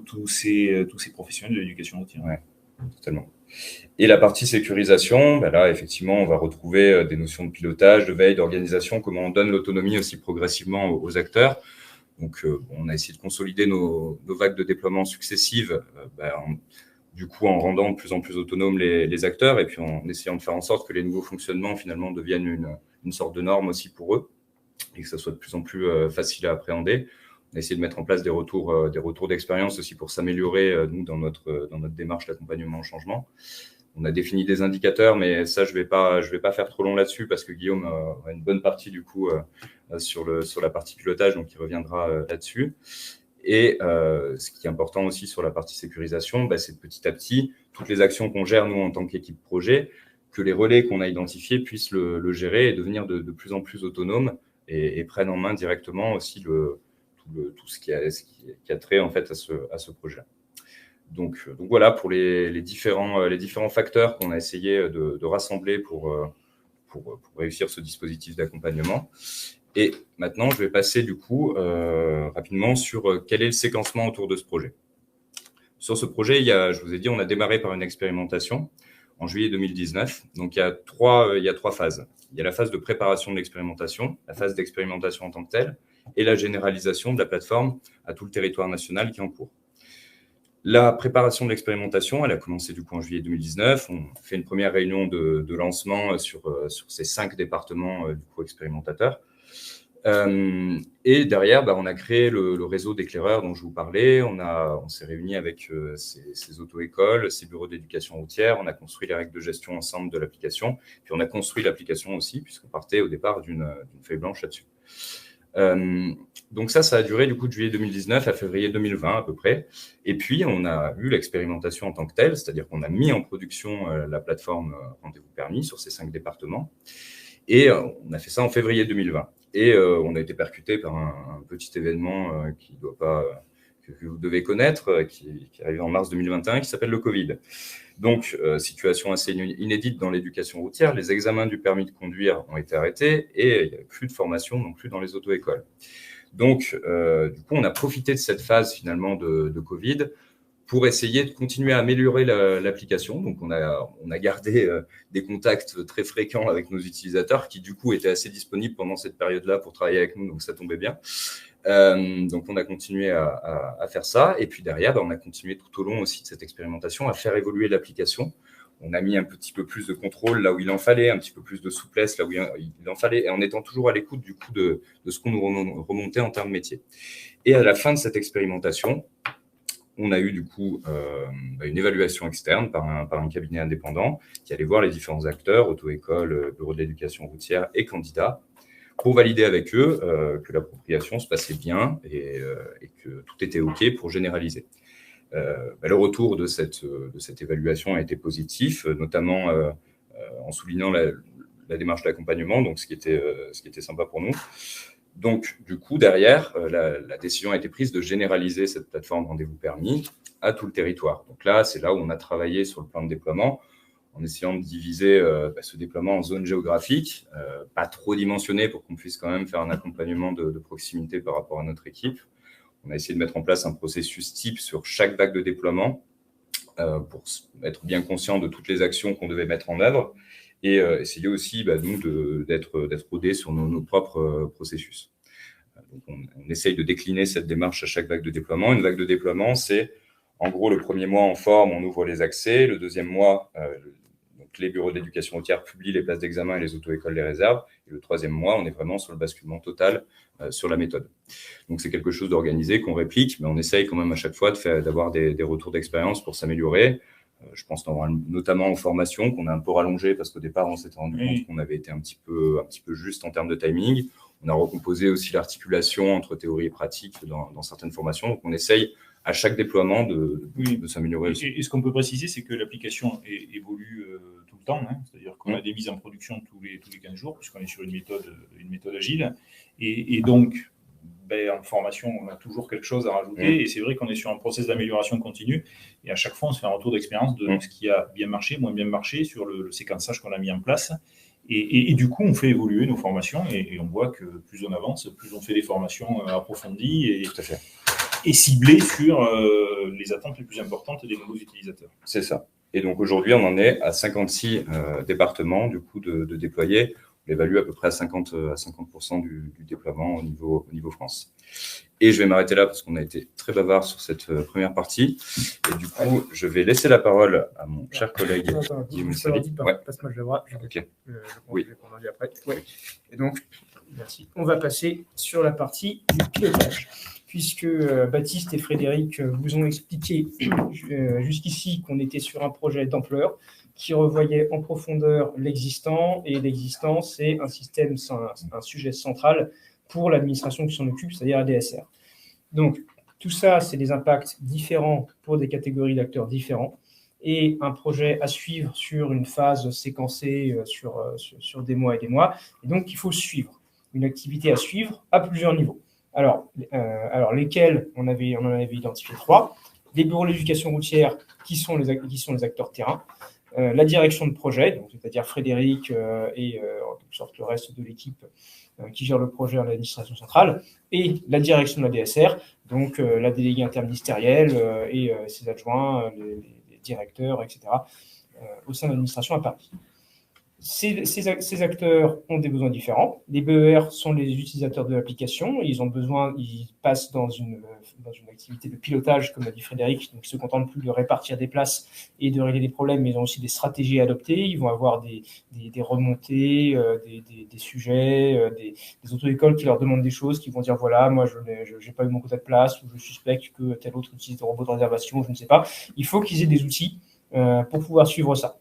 S3: tous ces professionnels de l'éducation routière.
S1: Ouais, totalement. Et la partie sécurisation, là, effectivement, on va retrouver des notions de pilotage, de veille, d'organisation, comment on donne l'autonomie aussi progressivement aux acteurs. Donc, on a essayé de consolider nos vagues de déploiement successives, du coup, en rendant de plus en plus autonomes les acteurs et puis en essayant de faire en sorte que les nouveaux fonctionnements, finalement, deviennent une sorte de norme aussi pour eux et que ça soit de plus en plus facile à appréhender. On a essayé de mettre en place des retours d'expérience aussi pour s'améliorer, nous, dans notre démarche d'accompagnement au changement. On a défini des indicateurs, mais ça, je vais pas faire trop long là-dessus parce que Guillaume a une bonne partie, du coup, sur la partie pilotage, donc il reviendra là-dessus. Et ce qui est important aussi sur la partie sécurisation, c'est petit à petit, toutes les actions qu'on gère, nous, en tant qu'équipe projet, que les relais qu'on a identifiés puissent le gérer et devenir de plus en plus autonomes et prennent en main directement aussi tout ce qui a trait en fait à ce projet. Donc voilà pour les différents facteurs qu'on a essayé de rassembler pour réussir ce dispositif d'accompagnement. Et maintenant, je vais passer du coup rapidement sur quel est le séquencement autour de ce projet. Sur ce projet, je vous ai dit, on a démarré par une expérimentation en juillet 2019. Donc, il y a trois phases. Il y a la phase de préparation de l'expérimentation, la phase d'expérimentation en tant que telle, et la généralisation de la plateforme à tout le territoire national qui est en cours. La préparation de l'expérimentation, elle a commencé du coup en juillet 2019. On fait une première réunion de lancement sur ces 5 départements du coup expérimentateurs. Et derrière, on a créé le réseau d'éclaireurs dont je vous parlais. On s'est réunis avec ces auto-écoles, ces bureaux d'éducation routière. On a construit les règles de gestion ensemble de l'application. Puis on a construit l'application aussi, puisqu'on partait au départ d'une feuille blanche là-dessus. Donc ça a duré du coup de juillet 2019 à février 2020 à peu près. Et puis, on a eu l'expérimentation en tant que telle, c'est-à-dire qu'on a mis en production la plateforme Rendez-vous Permis sur ces 5 départements. Et on a fait ça en février 2020. Et on a été percuté par un petit événement que vous devez connaître, qui est arrivé en mars 2021, qui s'appelle le Covid. Donc, situation assez inédite dans l'éducation routière. Les examens du permis de conduire ont été arrêtés et il n'y a plus de formation non plus dans les auto-écoles. Donc, du coup, on a profité de cette phase finalement de Covid pour essayer de continuer à améliorer l'application. Donc, on a gardé des contacts très fréquents avec nos utilisateurs qui, du coup, étaient assez disponibles pendant cette période-là pour travailler avec nous, donc ça tombait bien. Donc, on a continué à faire ça. Et puis derrière, on a continué tout au long aussi de cette expérimentation à faire évoluer l'application. On a mis un petit peu plus de contrôle là où il en fallait, un petit peu plus de souplesse là où il en fallait, et en étant toujours à l'écoute du coup de ce qu'on nous remontait en termes métier. Et à la fin de cette expérimentation, on a eu du coup une évaluation externe par un cabinet indépendant qui allait voir les différents acteurs, auto-école, bureau de l'éducation routière et candidats, pour valider avec eux que l'appropriation se passait bien et que tout était OK pour généraliser. Le retour de cette évaluation a été positif, notamment en soulignant la démarche d'accompagnement, donc ce qui était sympa pour nous. Donc, du coup, derrière, la décision a été prise de généraliser cette plateforme Rendez-vous Permis à tout le territoire. Donc là, c'est là où on a travaillé sur le plan de déploiement, en essayant de diviser ce déploiement en zones géographiques, pas trop dimensionnées pour qu'on puisse quand même faire un accompagnement de proximité par rapport à notre équipe. On a essayé de mettre en place un processus type sur chaque vague de déploiement pour être bien conscient de toutes les actions qu'on devait mettre en œuvre et essayer aussi, nous, d'être rodés sur nos propres processus. Donc, on essaye de décliner cette démarche à chaque vague de déploiement. Une vague de déploiement, c'est en gros le premier mois en forme, on ouvre les accès. Le deuxième mois, donc les bureaux d'éducation routière publient les places d'examen et les auto-écoles les réservent. Et le troisième mois, on est vraiment sur le basculement total sur la méthode. Donc, c'est quelque chose d'organisé qu'on réplique, mais on essaye quand même à chaque fois d'avoir des retours d'expérience pour s'améliorer. Je pense notamment aux formations qu'on a un peu rallongées parce qu'au départ, on s'était rendu compte qu'on avait été un petit peu juste en termes de timing. On a recomposé aussi l'articulation entre théorie et pratique dans certaines formations. Donc, on essaye à chaque déploiement de s'améliorer.
S3: Et ce qu'on peut préciser, c'est que l'application évolue tout le temps. C'est-à-dire qu'on a des mises en production tous les 15 jours, puisqu'on est sur une méthode agile. Et donc, en formation, on a toujours quelque chose à rajouter. Et c'est vrai qu'on est sur un process d'amélioration continue. Et à chaque fois, on se fait un retour d'expérience de ce qui a bien marché, moins bien marché, sur le séquençage qu'on a mis en place. Et du coup, on fait évoluer nos formations et on voit que plus on avance, plus on fait des formations approfondies
S1: Tout à fait.
S3: Et ciblées sur les attentes les plus importantes des nouveaux utilisateurs.
S1: C'est ça. Et donc aujourd'hui, on en est à 56 départements du coup de déployer. On évalue à peu près à 50% du déploiement au niveau France. Et je vais m'arrêter là parce qu'on a été très bavard sur cette première partie. Et du coup, je vais laisser la parole à mon cher collègue Guillaume Sali.
S2: Passe-moi le bras.
S1: Ok.
S2: Oui. Après. Ouais. Et donc, merci. On va passer sur la partie du pilotage. Puisque Baptiste et Frédéric vous ont expliqué jusqu'ici qu'on était sur un projet d'ampleur qui revoyait en profondeur l'existant, et l'existant, c'est un sujet central pour l'administration qui s'en occupe, c'est-à-dire la DSR. Donc, tout ça, c'est des impacts différents pour des catégories d'acteurs différents, et un projet à suivre sur une phase séquencée sur des mois et des mois, et donc il faut suivre, une activité à suivre à plusieurs niveaux. Alors lesquels on en avait identifié 3. Les bureaux de l'éducation routière qui sont les acteurs terrain, la direction de projet, donc c'est-à-dire Frédéric et en quelque sorte le reste de l'équipe qui gère le projet à l'administration centrale, et la direction de la DSR, donc la déléguée interministérielle et ses adjoints, les directeurs, etc., au sein de l'administration à Paris. Ces acteurs ont des besoins différents. Les BER sont les utilisateurs de l'application. Ils passent dans une activité de pilotage, comme l'a dit Frédéric. Donc, ils ne se contentent plus de répartir des places et de régler des problèmes, mais ils ont aussi des stratégies à adopter. Ils vont avoir des remontées, des sujets, des auto-écoles qui leur demandent des choses, qui vont dire voilà, moi, je n'ai pas eu mon quota de place, ou je suspecte que tel autre utilise des robots de réservation, je ne sais pas. Il faut qu'ils aient des outils pour pouvoir suivre ça.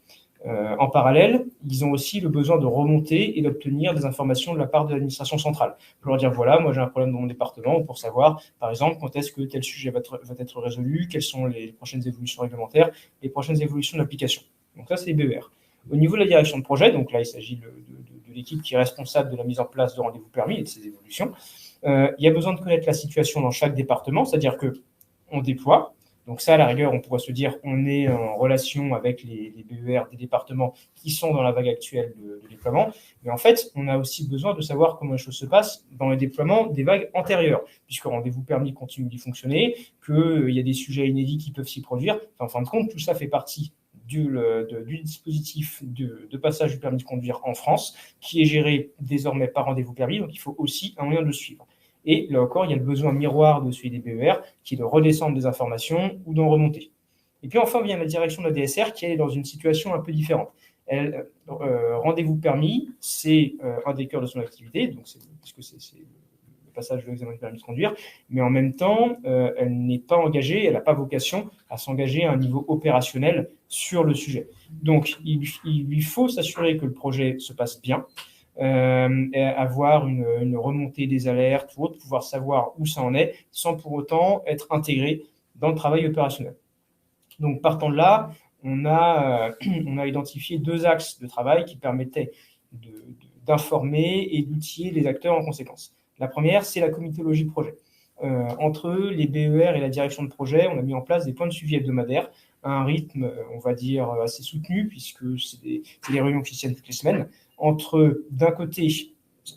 S2: En parallèle, ils ont aussi le besoin de remonter et d'obtenir des informations de la part de l'administration centrale. Pour leur dire, voilà, moi j'ai un problème dans mon département, ou pour savoir, par exemple, quand est-ce que tel sujet va être résolu, quelles sont les prochaines évolutions réglementaires, les prochaines évolutions de l'application. Donc ça, c'est les BER. Au niveau de la direction de projet, donc là, il s'agit de l'équipe qui est responsable de la mise en place de rendez-vous permis et de ses évolutions. Il y a besoin de connaître la situation dans chaque département, c'est-à-dire qu'on déploie. Donc ça, à la rigueur, on pourrait se dire on est en relation avec les BER des départements qui sont dans la vague actuelle de déploiement. Mais en fait, on a aussi besoin de savoir comment les choses se passent dans le déploiement des vagues antérieures, puisque rendez-vous permis continue d'y fonctionner, qu'il y a des sujets inédits qui peuvent s'y produire. En fin de compte, tout ça fait partie du dispositif de passage du permis de conduire en France, qui est géré désormais par rendez-vous permis. Donc, il faut aussi un moyen de le suivre. Et là encore, il y a le besoin miroir de celui des BER, qui est de redescendre des informations ou d'en remonter. Et puis enfin, vient la direction de la DSR, qui est dans une situation un peu différente. Rendez-vous permis, c'est un des cœurs de son activité, donc puisque c'est le passage de l'examen du permis de conduire, mais en même temps, elle n'est pas engagée, elle n'a pas vocation à s'engager à un niveau opérationnel sur le sujet. Donc, il lui faut s'assurer que le projet se passe bien, avoir une remontée des alertes ou autre, pouvoir savoir où ça en est, sans pour autant être intégré dans le travail opérationnel. Donc, partant de là, on a identifié 2 axes de travail qui permettaient d'informer et d'outiller les acteurs en conséquence. La première, c'est la comitologie de projet. Entre les BER et la direction de projet, on a mis en place des points de suivi hebdomadaires à un rythme, on va dire, assez soutenu, puisque c'est des réunions qui se tiennent toutes les semaines, entre, d'un côté,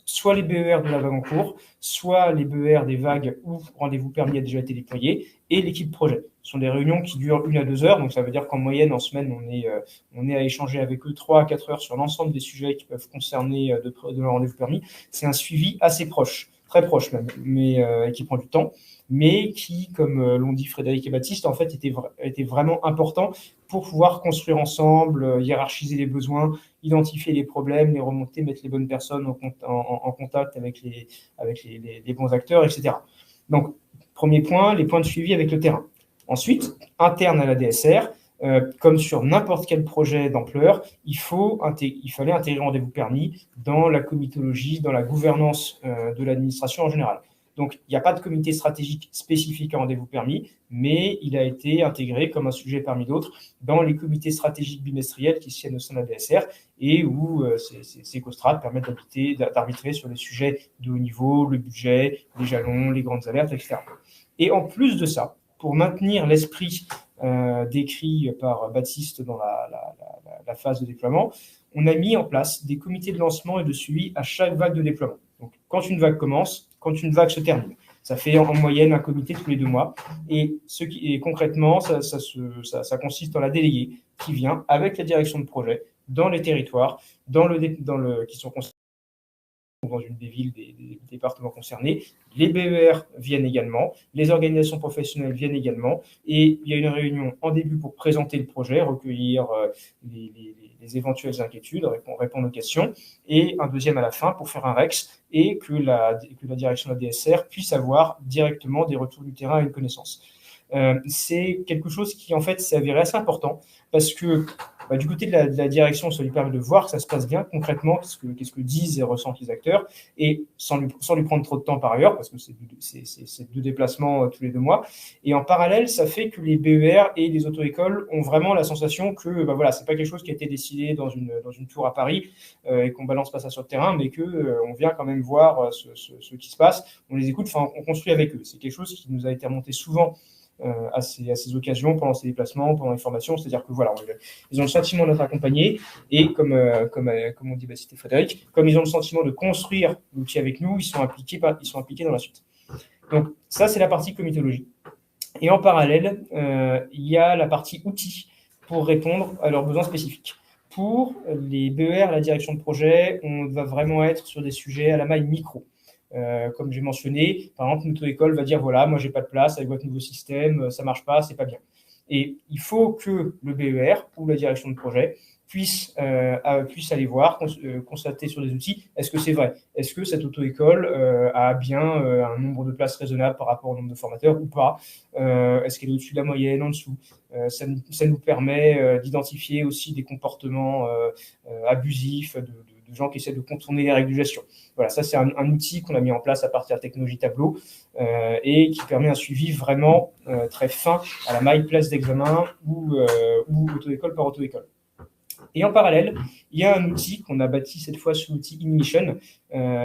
S2: soit les BER de la vague en cours, soit les BER des vagues où rendez-vous permis a déjà été déployé, et l'équipe projet. Ce sont des réunions qui durent 1 à 2 heures, donc ça veut dire qu'en moyenne, en semaine, on est à échanger avec eux 3 à 4 heures sur l'ensemble des sujets qui peuvent concerner de leur rendez-vous permis. C'est un suivi assez proche, très proche même, mais qui prend du temps, mais qui, comme l'ont dit Frédéric et Baptiste, en fait, était vraiment important pour pouvoir construire ensemble, hiérarchiser les besoins, identifier les problèmes, les remonter, mettre les bonnes personnes en contact avec les bons acteurs, etc. Donc, premier point, les points de suivi avec le terrain. Ensuite, interne à la DSR, comme sur n'importe quel projet d'ampleur, il fallait intégrer rendez-vous permis dans la comitologie, dans la gouvernance de l'administration en général. Donc, il n'y a pas de comité stratégique spécifique à rendez-vous permis, mais il a été intégré comme un sujet parmi d'autres dans les comités stratégiques bimestriels qui se tiennent au sein de la DSR et où ces COSTRAT permettent d'arbitrer sur les sujets de haut niveau, le budget, les jalons, les grandes alertes, etc. Et en plus de ça, pour maintenir l'esprit décrit par Baptiste dans la phase de déploiement, on a mis en place des comités de lancement et de suivi à chaque vague de déploiement. Donc, quand une vague commence, quand une vague se termine. Ça fait en moyenne un comité tous les 2 mois. Et concrètement, ça consiste en la déléguée qui vient avec la direction de projet dans les territoires qui sont concernés dans une des villes, des départements concernés. Les BER viennent également, les organisations professionnelles viennent également, et il y a une réunion en début pour présenter le projet, recueillir les éventuelles inquiétudes, répondre aux questions, et un deuxième à la fin pour faire un REX, et que la direction de la DSR puisse avoir directement des retours du terrain et une connaissance. C'est quelque chose qui, en fait, s'est avéré assez important, parce que du côté de la direction, ça lui permet de voir que ça se passe bien concrètement, qu'est-ce que disent et ressentent les acteurs, et sans lui prendre trop de temps par ailleurs, parce que c'est 2 déplacements tous les 2 mois. Et en parallèle, ça fait que les BER et les auto-écoles ont vraiment la sensation que c'est pas quelque chose qui a été décidé dans une tour à Paris et qu'on balance pas ça sur le terrain, mais qu'on vient quand même voir ce qui se passe, on les écoute, on construit avec eux. C'est quelque chose qui nous a été remonté souvent à ces occasions, pendant ces déplacements, pendant les formations, c'est-à-dire que ils ont le sentiment d'être accompagnés et comme on dit Baptiste et Frédéric, comme ils ont le sentiment de construire l'outil avec nous, ils sont impliqués dans la suite. Donc ça, c'est la partie comitologie. Et en parallèle, il y a la partie outils pour répondre à leurs besoins spécifiques. Pour les BER, la direction de projet, on va vraiment être sur des sujets à la maille micro. Comme j'ai mentionné, par exemple, une auto-école va dire voilà, moi j'ai pas de place avec votre nouveau système, ça marche pas, c'est pas bien. Et il faut que le BER ou la direction de projet puisse aller voir, constater sur des outils, est-ce que c'est vrai? Est-ce que cette auto-école a bien un nombre de places raisonnable par rapport au nombre de formateurs ou pas? Est-ce qu'elle est au-dessus de la moyenne, en dessous? Ça nous permet d'identifier aussi des comportements abusifs, de gens qui essaient de contourner les règles de gestion. Voilà, ça c'est un outil qu'on a mis en place à partir de la technologie Tableau et qui permet un suivi vraiment très fin à la maille place d'examen ou auto-école par auto-école. Et en parallèle, il y a un outil qu'on a bâti cette fois sous l'outil InMission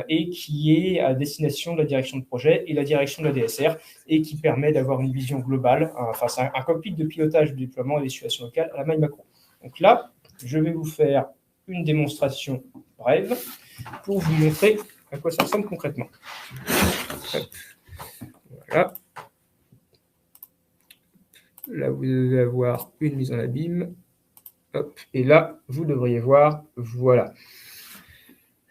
S2: et qui est à destination de la direction de projet et la direction de la DSR et qui permet d'avoir une vision globale, c'est un cockpit de pilotage du déploiement et des situations locales à la maille macro. Donc là, je vais vous faire une démonstration brève pour vous montrer à quoi ça ressemble concrètement. Voilà. Là, vous devez avoir une mise en abîme. Hop. Et là, vous devriez voir, voilà.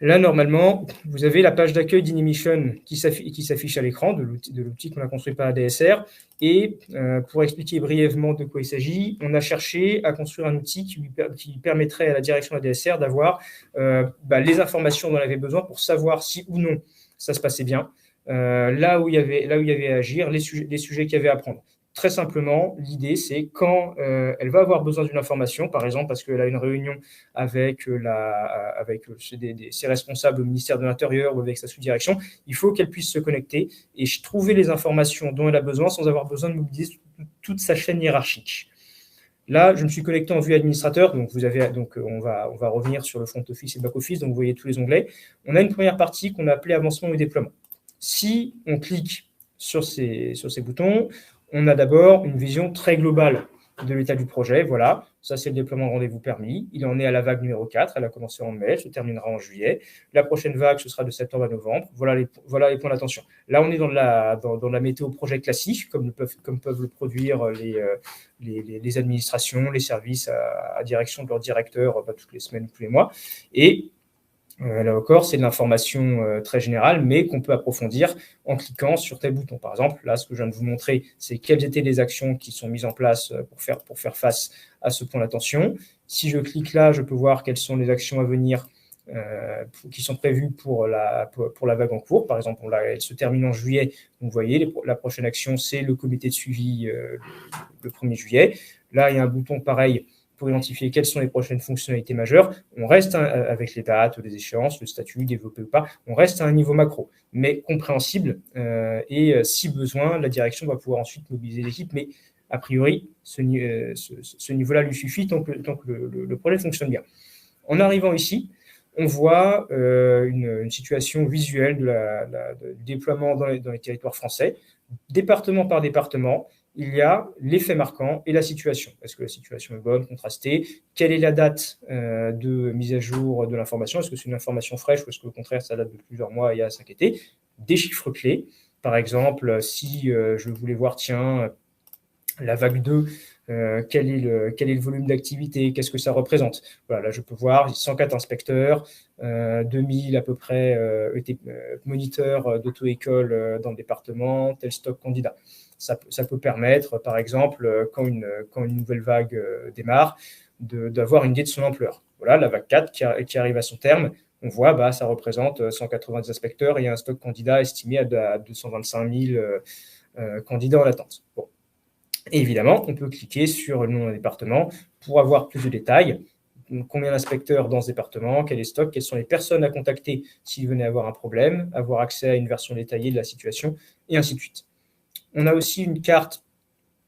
S2: Là, normalement, vous avez la page d'accueil d'Inimission qui s'affiche à l'écran de l'outil qu'on a construit par ADSR. Et pour expliquer brièvement de quoi il s'agit, on a cherché à construire un outil qui permettrait à la direction ADSR d'avoir les informations dont elle avait besoin pour savoir si ou non ça se passait bien, là où il y avait à agir, les sujets qu'il y avait à prendre. Très simplement, l'idée, c'est quand elle va avoir besoin d'une information, par exemple parce qu'elle a une réunion avec ses responsables au ministère de l'Intérieur ou avec sa sous-direction, il faut qu'elle puisse se connecter et trouver les informations dont elle a besoin sans avoir besoin de mobiliser toute sa chaîne hiérarchique. Là, je me suis connecté en vue administrateur, donc on va revenir sur le front office et back office, donc vous voyez tous les onglets. On a une première partie qu'on a appelée avancement et déploiement. Si on clique sur ces boutons, on a d'abord une vision très globale de l'état du projet. Voilà, ça c'est le déploiement de rendez-vous permis. Il en est à la vague numéro 4, elle a commencé en mai, elle se terminera en juillet. La prochaine vague, ce sera de septembre à novembre. Voilà les points d'attention. Là, on est dans la météo projet classique, comme peuvent le produire les administrations, les services à direction de leur directeur toutes les semaines ou tous les mois. Et là encore, c'est de l'information très générale, mais qu'on peut approfondir en cliquant sur tel bouton. Par exemple, là, ce que je viens de vous montrer, c'est quelles étaient les actions qui sont mises en place pour faire face à ce point d'attention. Si je clique là, je peux voir quelles sont les actions à venir qui sont prévues pour la vague en cours. Par exemple, elle se termine en juillet. Donc, vous voyez, la prochaine action, c'est le comité de suivi le 1er juillet. Là, il y a un bouton pareil pour identifier quelles sont les prochaines fonctionnalités majeures. On reste avec les dates, les échéances, le statut, développé ou pas, on reste à un niveau macro, mais compréhensible. Et si besoin, la direction va pouvoir ensuite mobiliser l'équipe, mais a priori, ce niveau-là lui suffit tant que le projet fonctionne bien. En arrivant ici, on voit une situation visuelle du déploiement dans les territoires français, département par département. Il y a l'effet marquant et la situation. Est-ce que la situation est bonne, contrastée? Quelle est la date de mise à jour de l'information? Est-ce que c'est une information fraîche ou est-ce qu'au contraire, ça date de plusieurs mois et à s'inquiéter? Des chiffres clés. Par exemple, si je voulais voir, tiens, la vague 2, quel est le volume d'activité? Qu'est-ce que ça représente? Voilà, là, je peux voir 104 inspecteurs, 2000 à peu près moniteurs d'auto-école dans le département, tel stock candidat. Ça peut permettre, par exemple, quand une nouvelle vague démarre, d'avoir une idée de son ampleur. Voilà, la vague 4 qui arrive à son terme, on voit, ça représente 190 inspecteurs et un stock candidat estimé à 225 000 candidats en attente. Bon. Et évidemment, on peut cliquer sur le nom d'un département pour avoir plus de détails. Combien d'inspecteurs dans ce département, quel est le stock, quelles sont les personnes à contacter s'il venait avoir un problème, avoir accès à une version détaillée de la situation, et ainsi de suite. On a aussi une carte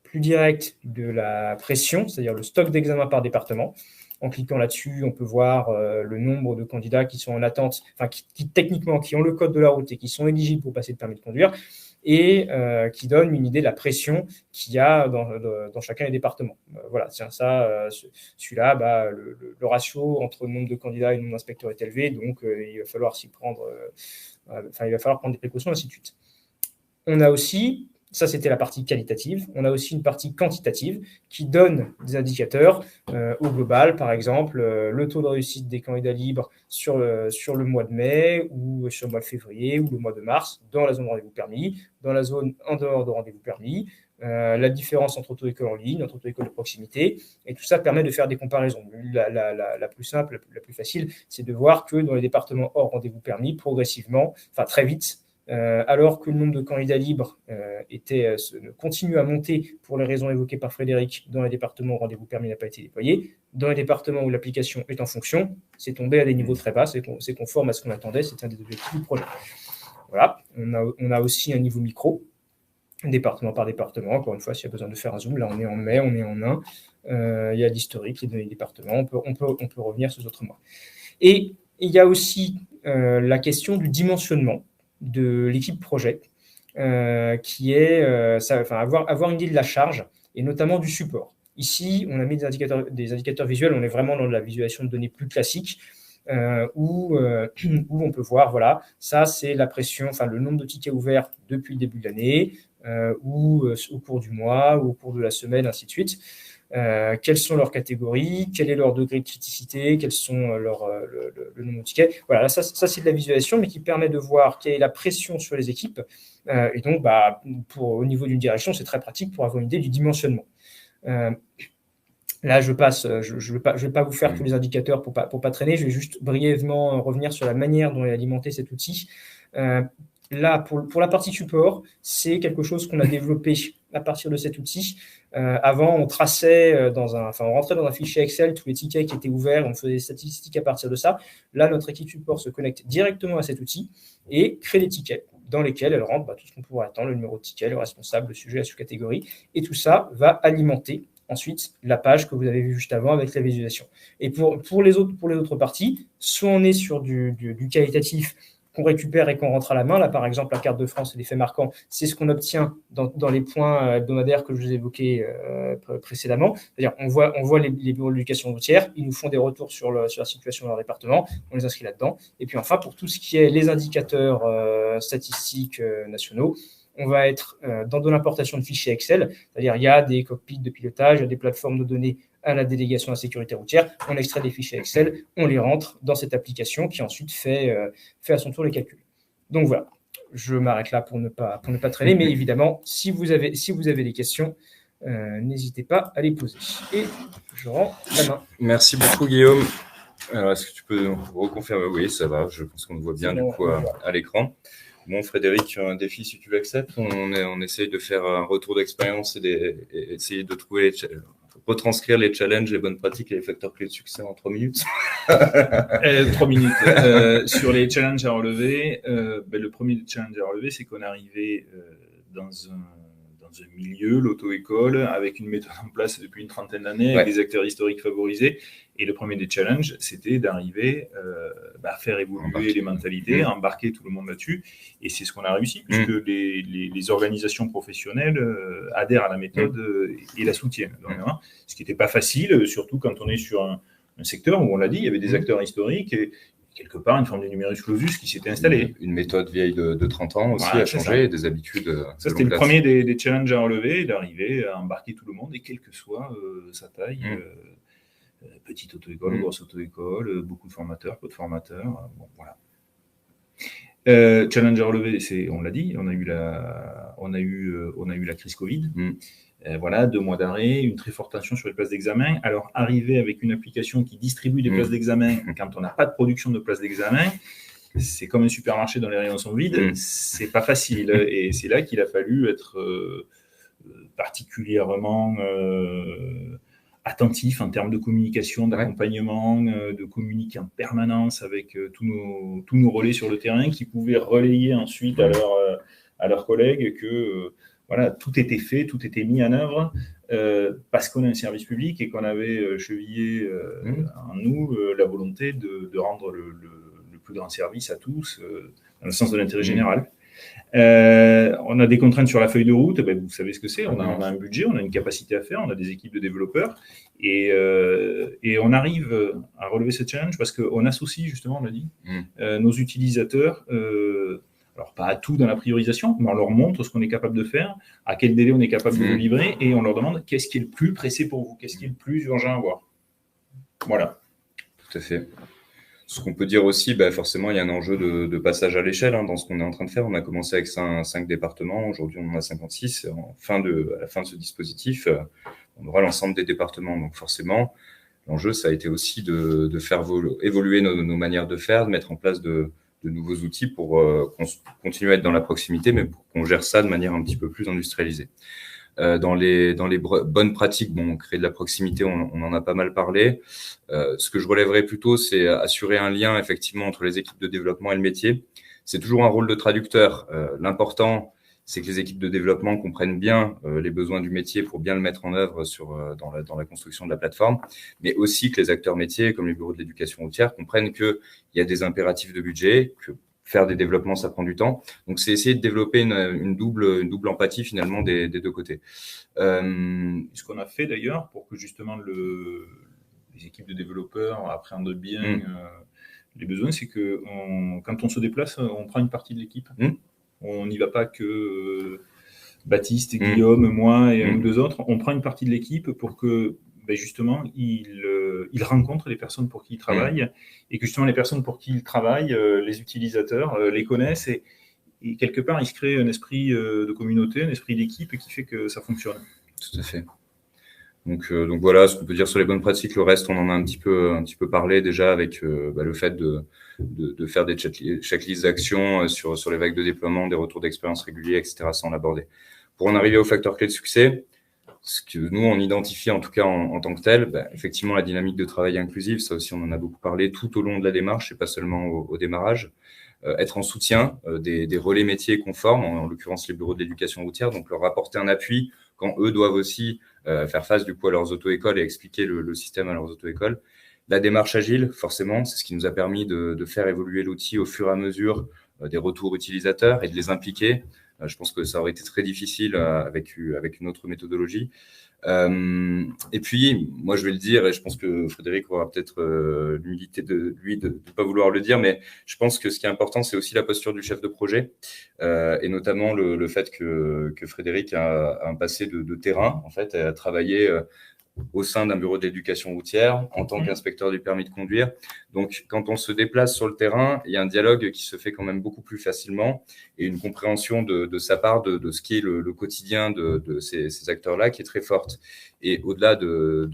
S2: plus directe de la pression, c'est-à-dire le stock d'examen par département. En cliquant là-dessus, on peut voir le nombre de candidats qui sont en attente, enfin techniquement, qui ont le code de la route et qui sont éligibles pour passer le permis de conduire, et qui donne une idée de la pression qu'il y a dans chacun des départements. Voilà, tiens, celui-là, le ratio entre le nombre de candidats et le nombre d'inspecteurs est élevé, donc il va falloir s'y prendre, il va falloir prendre des précautions, ainsi de suite. On a aussi, ça c'était la partie qualitative, on a aussi une partie quantitative qui donne des indicateurs au global, par exemple le taux de réussite des candidats libres sur le mois de mai ou sur le mois de février ou le mois de mars dans la zone de rendez-vous permis, dans la zone en dehors de rendez-vous permis, la différence entre auto-école en ligne, entre auto-école de proximité, et tout ça permet de faire des comparaisons. La plus simple, la plus facile, c'est de voir que dans les départements hors rendez-vous permis, progressivement, enfin très vite, alors que le nombre de candidats libres continue à monter pour les raisons évoquées par Frédéric dans les départements où rendez-vous permis n'a pas été déployé. Dans les départements où l'application est en fonction, c'est tombé à des niveaux très bas, c'est conforme à ce qu'on attendait, c'est un des objectifs du projet. Voilà, on a aussi un niveau micro, département par département. Encore une fois, s'il y a besoin de faire un zoom, là on est en mai, on est en 1, il y a l'historique, les données départements, on peut revenir sur d'autres mois. Et il y a aussi la question du dimensionnement de l'équipe projet, qui est avoir une idée de la charge et notamment du support. Ici, on a mis des indicateurs visuels, on est vraiment dans la visualisation de données plus classique, où on peut voir, voilà, ça c'est la pression, enfin le nombre de tickets ouverts depuis le début de l'année, ou au cours du mois, ou au cours de la semaine, ainsi de suite. quelles sont leurs catégories, quel est leur degré de criticité, quels sont le nombre de tickets. Voilà, ça c'est de la visualisation, mais qui permet de voir quelle est la pression sur les équipes. Et donc, au niveau d'une direction, c'est très pratique pour avoir une idée du dimensionnement. Là, je passe, je vais pas vous faire tous les indicateurs pour pas traîner. Je vais juste brièvement revenir sur la manière dont est alimenté cet outil. Là, pour la partie support, c'est quelque chose qu'on a développé à partir de cet outil. Avant, on traçait on rentrait dans un fichier Excel tous les tickets qui étaient ouverts, on faisait des statistiques à partir de ça. Là, notre équipe support se connecte directement à cet outil et crée des tickets dans lesquels elle rentre tout ce qu'on pourrait attendre, le numéro de ticket, le responsable, le sujet, la sous-catégorie. Et tout ça va alimenter ensuite la page que vous avez vue juste avant avec la visualisation. Et pour les autres parties, soit on est sur du qualitatif qu'on récupère et qu'on rentre à la main. Là, par exemple, la carte de France et les faits marquants, c'est ce qu'on obtient dans les points hebdomadaires que je vous ai évoqués précédemment. C'est-à-dire, on voit les bureaux de l'éducation routière, ils nous font des retours sur la situation de leur département, on les inscrit là-dedans. Et puis enfin, pour tout ce qui est les indicateurs statistiques nationaux, on va être dans de l'importation de fichiers Excel, c'est-à-dire il y a des cockpits de pilotage, il y a des plateformes de données à la délégation à la sécurité routière, on extrait des fichiers Excel, on les rentre dans cette application qui ensuite fait à son tour les calculs. Donc voilà, je m'arrête là pour ne pas traîner, mais évidemment, si vous avez des questions, n'hésitez pas à les poser. Et je rends la main.
S1: Merci beaucoup Guillaume. Alors, est-ce que tu peux reconfirmer? Oui, ça va, je pense qu'on le voit bien du coup à l'écran. Bon, Frédéric, un défi si tu l'acceptes. On essaye de faire un retour d'expérience et essayer de trouver retranscrire les challenges, les bonnes pratiques et les facteurs clés de succès en 3 minutes.
S3: 3 minutes. Sur les challenges à relever, le premier challenge à relever, c'est qu'on est arrivé dans un milieu, l'auto-école, avec une méthode en place depuis une trentaine d'années, avec des acteurs historiques favorisés. Et le premier des challenges, c'était d'arriver à faire évoluer les mentalités, embarquer tout le monde là-dessus. Et c'est ce qu'on a réussi, puisque les organisations professionnelles adhèrent à la méthode et la soutiennent. Donc, ce qui n'était pas facile, surtout quand on est sur un secteur où, on l'a dit, il y avait des acteurs historiques et quelque part une forme de numerus clausus qui s'était installée.
S1: Une méthode vieille de 30 ans aussi a changé, des habitudes.
S3: Ça, c'était le premier des challenges à relever, d'arriver à embarquer tout le monde, et quelle que soit sa taille, petite auto-école, grosse auto-école, beaucoup de formateurs, peu de formateurs. Bon, voilà. Challenge à relever, on l'a dit, on a eu la crise Covid. Voilà, 2 mois d'arrêt, une très forte tension sur les places d'examen. Alors, arriver avec une application qui distribue des places d'examen quand on n'a pas de production de places d'examen, c'est comme un supermarché dont les rayons sont vides, c'est pas facile. Et c'est là qu'il a fallu être particulièrement attentif en termes de communication, d'accompagnement, de communiquer en permanence avec tous nos relais sur le terrain qui pouvaient relayer ensuite à leurs collègues que voilà, tout était fait, tout était mis en œuvre parce qu'on est un service public et qu'on avait chevillé en nous la volonté de rendre le plus grand service à tous dans le sens de l'intérêt général. On a des contraintes sur la feuille de route, vous savez ce que c'est, on a un budget, on a une capacité à faire, on a des équipes de développeurs et on arrive à relever ce challenge parce qu'on associe justement, on l'a dit, nos utilisateurs, alors pas à tout dans la priorisation, mais on leur montre ce qu'on est capable de faire, à quel délai on est capable de le livrer et on leur demande qu'est-ce qui est le plus pressé pour vous, qu'est-ce qui est le plus urgent à voir. Voilà.
S1: Tout à fait. Ce qu'on peut dire aussi, forcément, il y a un enjeu de passage à l'échelle dans ce qu'on est en train de faire. On a commencé avec 5 départements. Aujourd'hui, on en a 56. À la fin de ce dispositif, on aura l'ensemble des départements. Donc forcément, l'enjeu, ça a été aussi de faire évoluer nos manières de faire, de mettre en place de nouveaux outils pour continuer à être dans la proximité, mais pour qu'on gère ça de manière un petit peu plus industrialisée. Dans les bonnes pratiques, créer de la proximité, on en a pas mal parlé. Ce que je relèverais plutôt, c'est assurer un lien effectivement entre les équipes de développement et le métier. C'est toujours un rôle de traducteur. L'important, c'est que les équipes de développement comprennent bien les besoins du métier pour bien le mettre en œuvre dans la construction de la plateforme, mais aussi que les acteurs métiers, comme les bureaux de l'éducation routière, comprennent qu'il y a des impératifs de budget, que faire des développements, ça prend du temps. Donc, c'est essayer de développer une double empathie finalement des 2 côtés.
S3: Ce qu'on a fait d'ailleurs pour que justement les équipes de développeurs appréhendent bien les besoins, c'est que quand on se déplace, on prend une partie de l'équipe. On n'y va pas que Baptiste, Guillaume, moi et un ou deux autres, on prend une partie de l'équipe pour que justement, il rencontre les personnes pour qui il travaille et que justement les personnes pour qui il travaille, les utilisateurs, les connaissent et quelque part, il se crée un esprit de communauté, un esprit d'équipe qui fait que ça fonctionne.
S1: Tout à fait. Donc voilà ce qu'on peut dire sur les bonnes pratiques. Le reste, on en a un petit peu parlé déjà avec le fait de faire des checklists d'actions sur les vagues de déploiement, des retours d'expérience réguliers, etc. Ça, on l'a abordé. Pour en arriver aux facteurs clés de succès, ce que nous, on identifie en tout cas en tant que tel, effectivement, la dynamique de travail inclusive, ça aussi, on en a beaucoup parlé tout au long de la démarche et pas seulement au démarrage. Être en soutien des relais métiers conformes, en l'occurrence les bureaux de l'éducation routière, donc leur apporter un appui quand eux doivent aussi faire face du coup à leurs auto-écoles et expliquer le système à leurs auto-écoles. La démarche agile, forcément, c'est ce qui nous a permis de faire évoluer l'outil au fur et à mesure des retours utilisateurs et de les impliquer. Je pense que ça aurait été très difficile avec une autre méthodologie. Et puis, moi, je vais le dire, et je pense que Frédéric aura peut-être l'humilité de pas vouloir le dire, mais je pense que ce qui est important, c'est aussi la posture du chef de projet, et notamment le fait que Frédéric a un passé de terrain, en fait, a travaillé au sein d'un bureau d'éducation routière en tant qu'inspecteur du permis de conduire. Donc, quand on se déplace sur le terrain, il y a un dialogue qui se fait quand même beaucoup plus facilement et une compréhension de sa part de ce qui est le quotidien de ces acteurs-là qui est très forte. Et au-delà de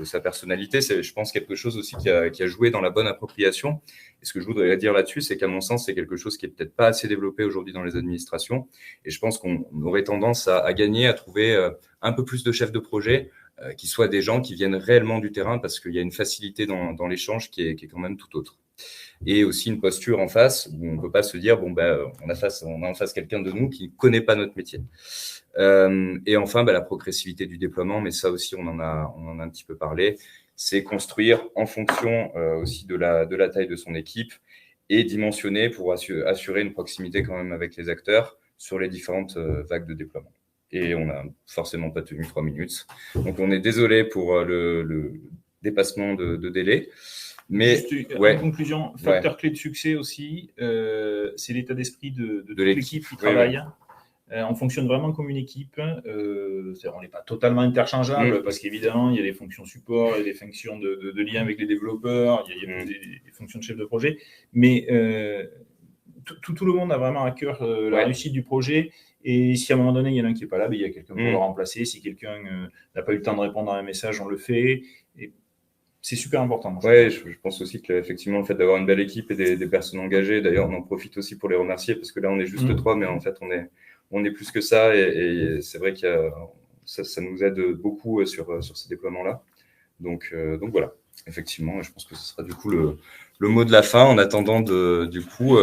S1: sa personnalité, c'est, je pense, quelque chose aussi qui a joué dans la bonne appropriation. Et ce que je voudrais dire là-dessus, c'est qu'à mon sens, c'est quelque chose qui est peut-être pas assez développé aujourd'hui dans les administrations. Et je pense qu'on aurait tendance à gagner, à trouver un peu plus de chefs de projet qui soient des gens qui viennent réellement du terrain parce qu'il y a une facilité dans l'échange qui est quand même tout autre. Et aussi une posture en face où on ne peut pas se dire, on a en face quelqu'un de nous qui ne connaît pas notre métier. Et enfin, la progressivité du déploiement, mais ça aussi, on en a un petit peu parlé, c'est construire en fonction aussi de la taille de son équipe et dimensionner pour assurer une proximité quand même avec les acteurs sur les différentes vagues de déploiement. Et on n'a forcément pas tenu 3 minutes. Donc, on est désolé pour le dépassement de délai. Mais
S3: juste en conclusion, facteur clé de succès aussi, c'est l'état d'esprit de toute l'équipe qui travaille. On fonctionne vraiment comme une équipe. On n'est pas totalement interchangeable parce qu'évidemment, il y a des fonctions support, il y a des fonctions de lien avec les développeurs, il y a des fonctions de chef de projet. Mais tout le monde a vraiment à cœur la réussite du projet. Et si à un moment donné, il y en a un qui n'est pas là, il y a quelqu'un pour le remplacer. Si quelqu'un n'a pas eu le temps de répondre à un message, on le fait. Et c'est super important.
S1: Oui, je pense aussi qu'effectivement, le fait d'avoir une belle équipe et des personnes engagées, d'ailleurs, on en profite aussi pour les remercier parce que là, on est juste 3, mais en fait, on est plus que ça. Et c'est vrai que ça nous aide beaucoup sur ces déploiements-là. Donc voilà, effectivement, je pense que ce sera du coup le mot de la fin en attendant du coup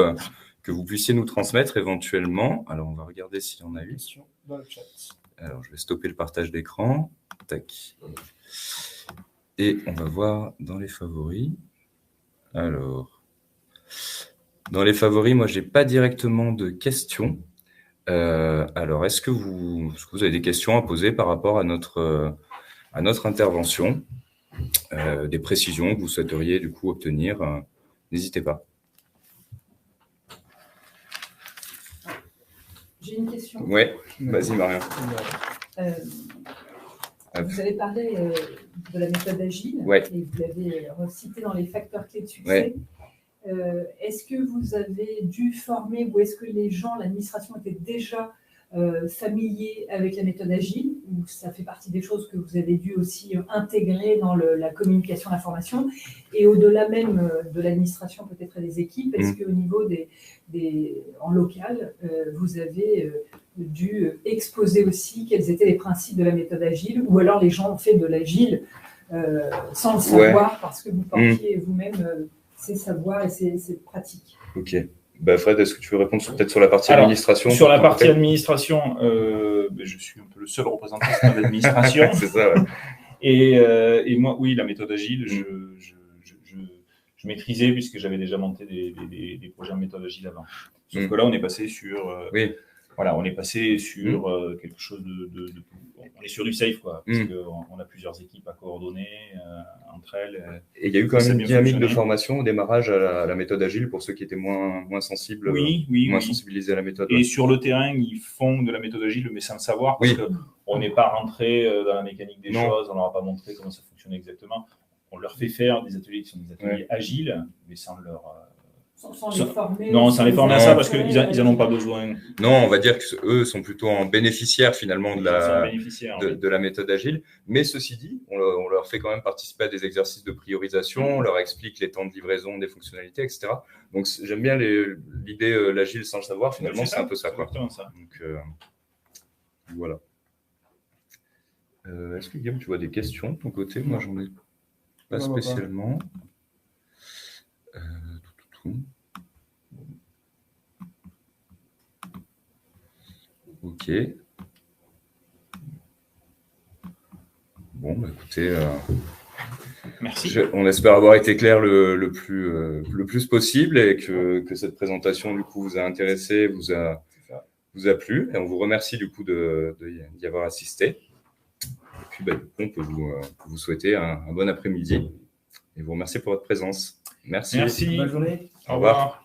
S1: que vous puissiez nous transmettre éventuellement. Alors, on va regarder s'il y en a eu.
S2: Dans le chat.
S1: Alors, je vais stopper le partage d'écran. Tac. Et on va voir dans les favoris. Alors, dans les favoris, moi, je n'ai pas directement de questions. Alors, est-ce que vous avez des questions à poser par rapport à notre intervention, des précisions que vous souhaiteriez du coup obtenir, n'hésitez pas.
S4: J'ai une question.
S1: Oui, vas-y Marion.
S4: Vous avez parlé de la méthode agile et vous l'avez recité dans les facteurs clés de succès. Est-ce que vous avez dû former ou est-ce que les gens, l'administration était déjà familiers avec la méthode agile ou ça fait partie des choses que vous avez dû aussi intégrer dans la communication, la formation et au-delà même de l'administration, peut-être des équipes, est-ce qu'au niveau en local, vous avez dû exposer aussi quels étaient les principes de la méthode agile ou alors les gens ont fait de l'agile sans le savoir parce que vous portiez vous-même ces savoirs et ces pratiques.
S1: Ok. Fred, est-ce que tu veux répondre peut-être sur la partie administration?
S3: Sur la partie administration, je suis un peu le seul représentant de l'administration.
S1: C'est ça, ouais.
S3: Et moi, oui, la méthode agile, je maîtrisais puisque j'avais déjà monté des projets en méthode agile avant. Sauf que là, on est passé sur voilà, on est passé sur quelque chose on est sur du safe, quoi, parce qu'on a plusieurs équipes à coordonner entre elles.
S1: Et il y a eu quand même une dynamique de formation au démarrage à la méthode agile pour ceux qui étaient moins sensibles, moins sensibilisés à la méthode.
S3: Et sur le terrain, ils font de la méthode agile, mais sans le savoir, parce qu'on n'est pas rentré dans la mécanique des choses, on leur a pas montré comment ça fonctionnait exactement. On leur fait faire des ateliers qui sont des ateliers agiles, mais sans leur...
S4: Sans les former.
S3: Non, sans les former à ça, parce qu'ils n'en ont pas besoin.
S1: Non, on va dire qu'eux sont plutôt en bénéficiaires finalement de la méthode agile. Mais ceci dit, on leur fait quand même participer à des exercices de priorisation, on leur explique les temps de livraison des fonctionnalités, etc. Donc j'aime bien l'idée l'agile sans le savoir, finalement, c'est un peu ça, quoi.
S3: Ça.
S1: Donc voilà. Est-ce que Guillaume, tu vois des questions de ton côté? Moi, j'en ai pas spécialement. Ok. Bon, bah, écoutez,
S3: merci.
S1: On espère avoir été clair le plus possible et que cette présentation du coup vous a intéressé, vous a plu, et on vous remercie du coup d'y avoir assisté. Et puis bah, du coup, on peut vous souhaiter un bon après-midi et vous remercier pour votre présence. Merci.
S3: Merci.
S2: Bonne journée.
S1: Au revoir.